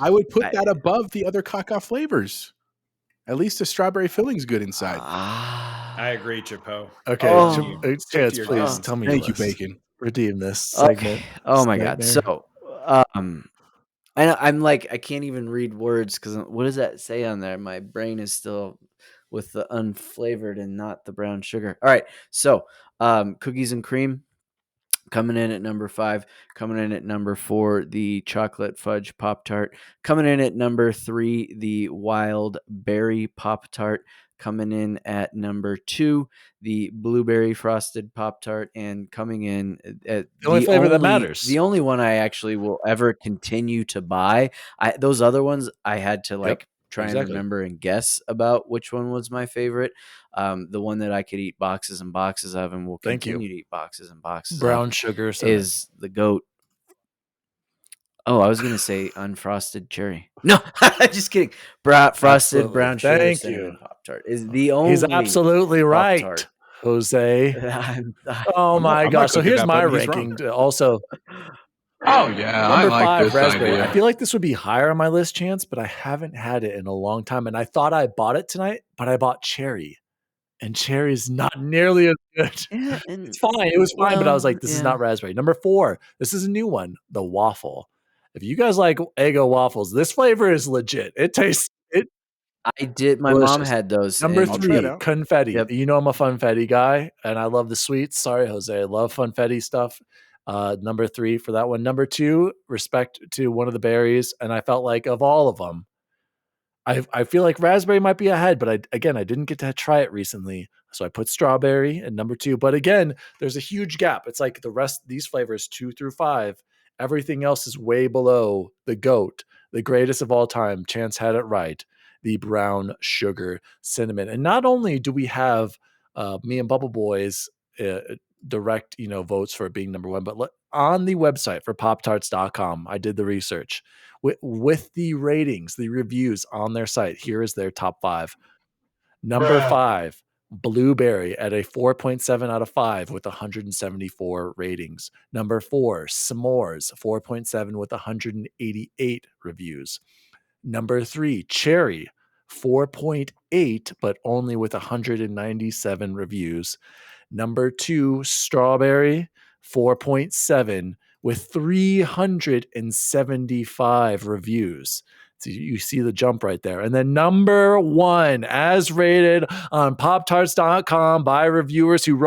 I would put that above the other caca flavors. At least the strawberry filling's good inside. I agree, Chapo. Okay, Chance, your please guns. tell me Thank your you, list. Bacon. Redeem this Okay. segment. Oh my god. Nightmare. So, I'm like, I can't even read words because what does that say on there? My brain is still with the unflavored and not the brown sugar. All right. So, cookies and cream coming in at number 5. Coming in at number 4, the chocolate fudge Pop Tart. Coming in at number 3, the wild berry Pop Tart. Coming in at number 2, the blueberry frosted Pop Tart, and coming in at The only flavor that matters. The only one I actually will ever continue to buy. Those other ones I had to try and remember and guess about which one was my favorite. The one that I could eat boxes and boxes of and will continue to eat boxes and boxes brown of sugar cinnamon. is the GOAT. Oh, I was going to say unfrosted cherry. No, just kidding. Frosted brown sugar cinnamon Pop-Tart is the only He's absolutely right, Pop-Tart. Jose. Oh my gosh. So here's my ranking also. Oh, yeah. Number I like 5, this raspberry. idea. I feel like this would be higher on my list, Chance, but I haven't had it in a long time. And I thought I bought it tonight, but I bought cherry. And cherry is not nearly as good. Yeah, it's fine. It was fine, but I was like, this is not raspberry. Number 4, this is a new one, the waffle. If you guys like Eggo waffles, this flavor is legit. It tastes it. I did. My mom had those. Number 3, confetti. Yep. You know I'm a funfetti guy, and I love the sweets. Sorry, Jose. I love funfetti stuff. Number 3 for that one. Number 2, respect to one of the berries, and I felt like of all of them, I feel like raspberry might be ahead, but I didn't get to try it recently, so I put strawberry at number 2. But again, there's a huge gap. It's like the rest these flavors 2 through 5, everything else is way below the GOAT, the greatest of all time. Chance had it right, the brown sugar cinnamon. And not only do we have me and Bubble Boys direct votes for it being number 1, but on the website for poptarts.com, I did the research with the ratings, the reviews on their site. Here is their top 5. Number 5, blueberry at a 4.7 out of 5 with 174 ratings. Number 4, s'mores, 4.7 with 188 reviews. Number 3, cherry, 4.8, but only with 197 reviews. Number 2, strawberry, 4.7 with 375 reviews. So you see the jump right there. And then number 1, as rated on poptarts.com by reviewers who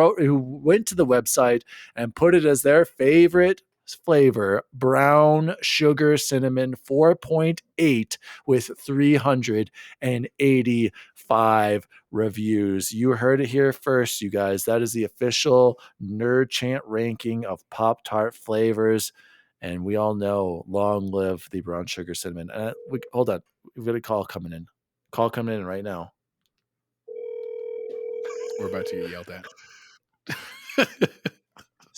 went to the website and put it as their favorite flavor, brown sugar cinnamon, 4.8 with 385 reviews. You heard it here first, you guys. That is the official Nerd Chant ranking of Pop-Tart flavors. And we all know, long live the brown sugar cinnamon. Hold on. We've got a call coming in. Call coming in right now. We're about to get yelled at.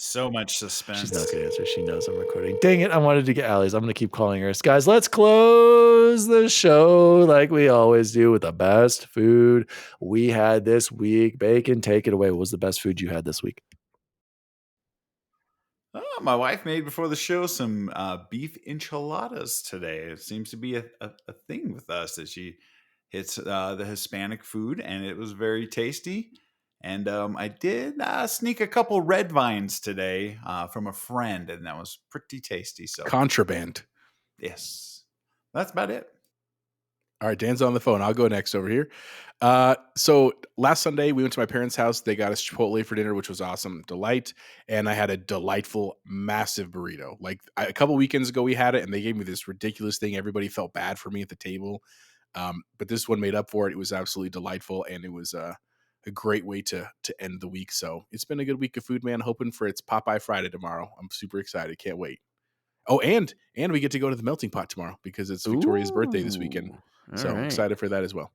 So much suspense. She's not going to answer. She knows I'm recording. Dang it. I wanted to get Allie's. I'm going to keep calling her. Guys, let's close the show like we always do with the best food we had this week. Bacon, take it away. What was the best food you had this week? Oh, my wife made before the show some beef enchiladas today. It seems to be a thing with us that she hits the Hispanic food, and it was very tasty. And I did sneak a couple red vines today from a friend, and that was pretty tasty. So contraband. Yes. That's about it. All right, Dan's on the phone. I'll go next over here. So last Sunday, we went to my parents' house. They got us Chipotle for dinner, which was awesome. Delight. And I had a delightful, massive burrito. Like a couple weekends ago, we had it, and they gave me this ridiculous thing. Everybody felt bad for me at the table. But this one made up for it. It was absolutely delightful, and it was a great way to end the week. So it's been a good week of food, man. Hoping for its Popeye Friday tomorrow. I'm super excited. Can't wait. Oh, and we get to go to the melting pot tomorrow because it's Victoria's birthday this weekend. So I'm excited for that as well.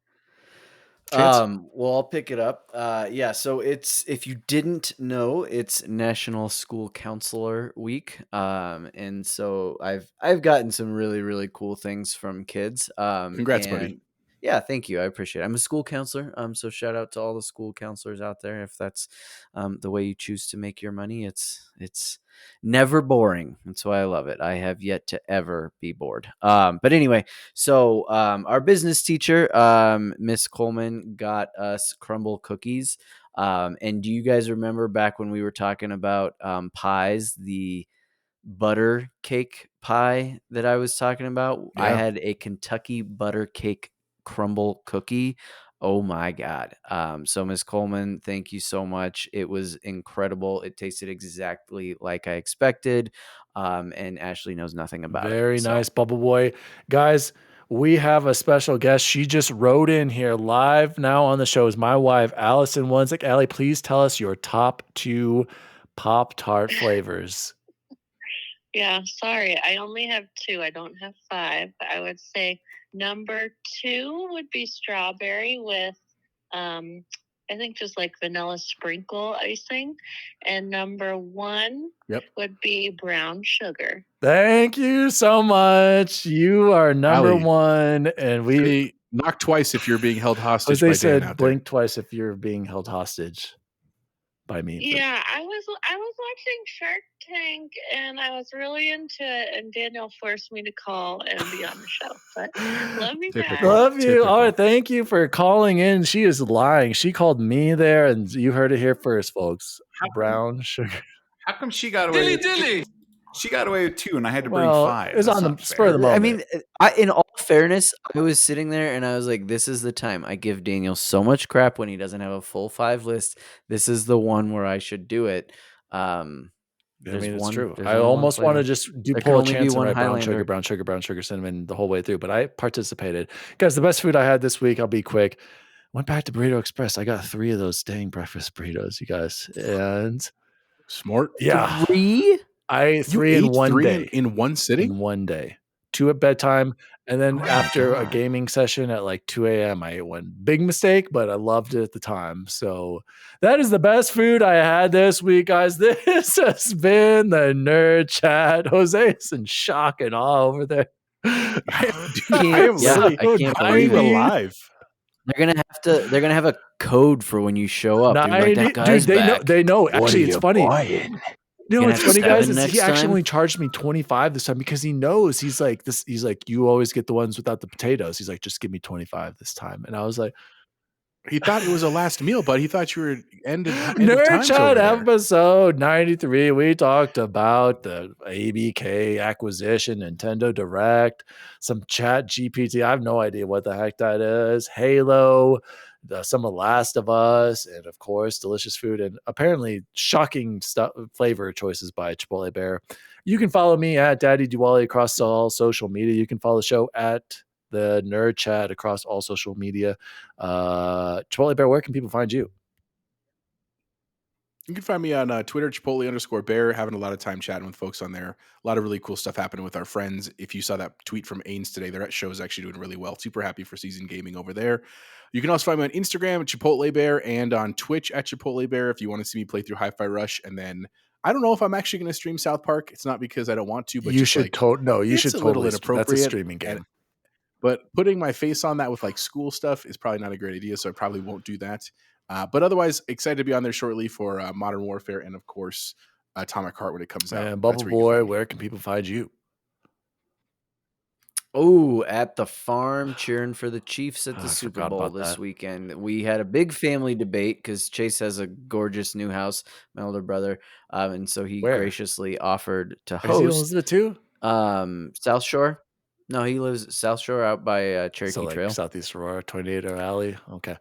Chance? Well, I'll pick it up. Yeah, so it's, if you didn't know, it's National School Counselor Week. And so I've gotten some really, really cool things from kids. Congrats, buddy. Yeah, thank you. I appreciate it. I'm a school counselor. So shout out to all the school counselors out there. If that's the way you choose to make your money, it's never boring. That's why I love it. I have yet to ever be bored. But anyway, so our business teacher, Miss Coleman, got us crumble cookies And do you guys remember back when we were talking about pies, the butter cake pie that I was talking about? Yeah. I had a Kentucky butter cake crumble cookie. Oh my God. So Ms. Coleman, thank you so much. It was incredible. It tasted exactly like I expected. And Ashley knows nothing about it. Very nice, Bubble Boy. Guys, we have a special guest. She just wrote in here live now on the show is my wife, Allison Wunsick. Allie, please tell us your top 2 Pop Tart flavors. Yeah, sorry. I only have 2. I don't have 5. But I would say number 2 would be strawberry with, I think just like vanilla sprinkle icing. And number 1 would be brown sugar. Thank you so much. You are number Allie, 1. And we knock twice if you're being held hostage by they Dan said out blink there. twice if you're being held hostage by me. Yeah, I was watching Shark Tank and I was really into it, and Daniel forced me to call and be on the show. But love you guys. Love you. All right, thank you for calling in. She is lying. She called me there, and you heard it here first, folks. Brown sugar. How come she got away? She got away with 2, and I had to bring 5. It was on the spur of the moment. I mean, in all fairness, I was sitting there and I was like, this is the time. I give Daniel so much crap when he doesn't have a full 5 list. This is the one where I should do it. I mean, it's true. I almost want to just pull a chance and write brown sugar, cinnamon the whole way through, but I participated. Guys, the best food I had this week, I'll be quick. Went back to Burrito Express. I got 3 of those dang breakfast burritos, you guys. And smart. Yeah. 3? I ate 3 in one day. In one sitting? In one day. 2 at bedtime. And then after a gaming session at like 2 a.m., I ate one. Big mistake, but I loved it at the time. So that is the best food I had this week, guys. This has been the Nerd Chat. Jose is in shock and awe over there. I can't believe it. Alive. They're gonna have a code for when you show up. Like, that guy's dude, they know. Actually, it's funny. Buying? No, it's funny, guys. He actually only charged me $25 this time because he knows he's like, you always get the ones without the potatoes. He's like, just give me $25 this time. And I was like, he thought it was a last meal, but he thought you were ended Nerd Chat episode 93. We talked about the ABK acquisition, Nintendo Direct, some ChatGPT. I have no idea what the heck that is. Halo, some of Last of Us, and of course, delicious food and apparently shocking flavor choices by Chipotle Bear. You can follow me at Daddy Diwali across all social media. You can follow the show at the Nerd Chat across all social media. Chipotle Bear, where can people find you? You can find me on Twitter, Chipotle_Bear, having a lot of time chatting with folks on there. A lot of really cool stuff happening with our friends. If you saw that tweet from Ains today, their show is actually doing really well. Super happy for Season Gaming over there. You can also find me on Instagram at Chipotle Bear and on Twitch at Chipotle Bear if you want to see me play through Hi-Fi Rush. And then I don't know if I'm actually going to stream South Park. It's not because I don't want to, but you should totally. It's a little inappropriate. That's a streaming game. But putting my face on that with like school stuff is probably not a great idea, so I probably won't do that. But otherwise, excited to be on there shortly for Modern Warfare and, of course, Atomic Heart when it comes out. And Bubble Boy, where can people find you? Oh, at the farm, cheering for the Chiefs at the Super Bowl this weekend. We had a big family debate because Chase has a gorgeous new house, my older brother, and so he graciously offered to host. Is he too? South Shore. No, he lives South Shore out by Cherokee Trail. Southeast Aurora, Tornado Alley. Okay.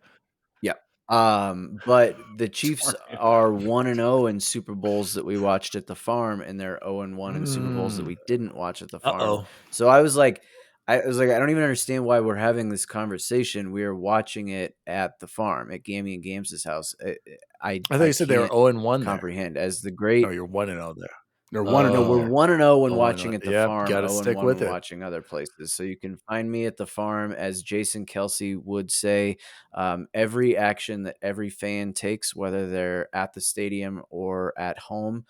Yeah. But the Chiefs are 1-0 in Super Bowls that we watched at the farm, and they're 0-1 in Super Bowls that we didn't watch at the farm. So I was like, I don't even understand why we're having this conversation. We are watching it at the farm at Gammy and Games' house. I thought you said they were 0-1. Comprehend as the great. No, you're 1-0 there. They're 1-0. We're 1-0 when watching at the farm. Got to stick with it. Watching other places, so you can find me at the farm, as Jason Kelsey would say. Every action that every fan takes, whether they're at the stadium or at home,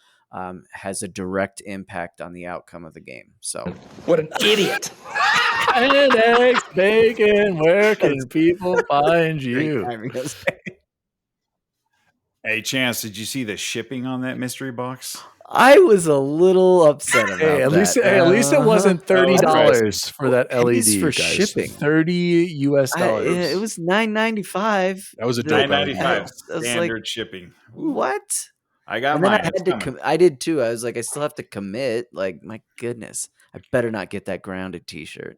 has a direct impact on the outcome of the game. So, what an idiot! And eggs, bacon. Where can people find you? Hey, Chance, did you see the shipping on that mystery box? I was a little upset about Hey, at that. least it wasn't $30 for that Pennies LED, for guys. shipping. $30 US. It was $9.95. That was a dope LED. $9.95 I was like, standard shipping. what? I got And then mine. I had to. I did too. I was like, I still have to commit. Like, my goodness, I better not get that grounded T-shirt.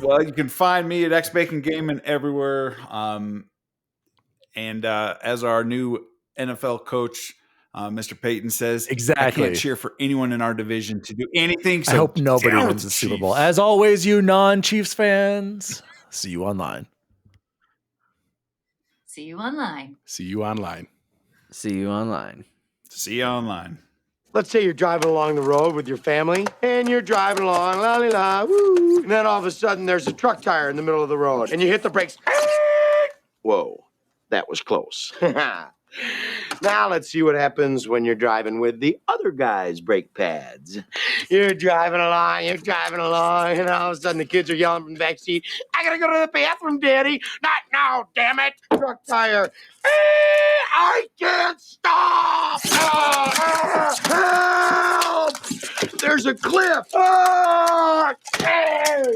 Well, you can find me at X Bacon Gaming everywhere. And as our new NFL coach, Mr. Payton says, Exactly. I can't cheer for anyone in our division to do anything. So I hope nobody down wins with the Super Chiefs. Bowl. As always, you non-Chiefs fans, see you online. See you online. See you online. See you online. See you online. Let's say you're driving along the road with your family, and you're driving along, la la la, woo, and then all of a sudden there's a truck tire in the middle of the road, and you hit the brakes. Whoa, that was close. Now let's see what happens when you're driving with the other guy's brake pads. You're driving along, and all of a sudden the kids are yelling from the back seat, I gotta go to the bathroom, Daddy. Not now, damn it. Truck tire. I can't stop. Help! There's a cliff.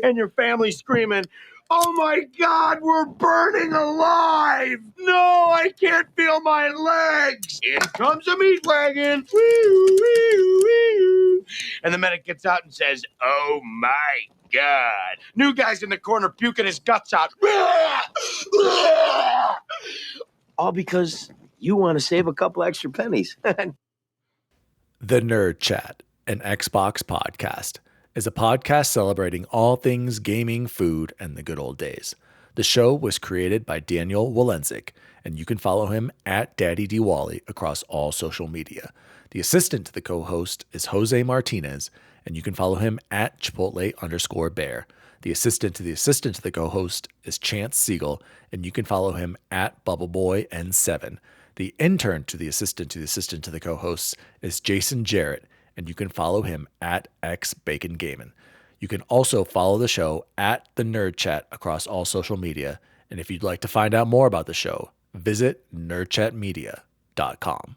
And your family's screaming, oh my God, we're burning alive! No, I can't feel my legs! In comes a meat wagon! Woo, woo, woo. And the medic gets out and says, oh my God. New guy's in the corner puking his guts out. All because you want to save a couple extra pennies. The Nerd Chat, an Xbox podcast, is a podcast celebrating all things gaming, food, and the good old days. The show was created by Daniel Walenzik, and you can follow him at Daddy Diwali across all social media. The assistant to the co-host is Jose Martinez, and you can follow him at Chipotle_bear. The assistant to the co-host is Chance Siegel, and you can follow him at BubbleBoyN7. The intern to the assistant to the co-hosts is Jason Jarrett, and you can follow him at XBaconGaming. You can also follow the show at The Nerd Chat across all social media. And if you'd like to find out more about the show, visit nerdchatmedia.com.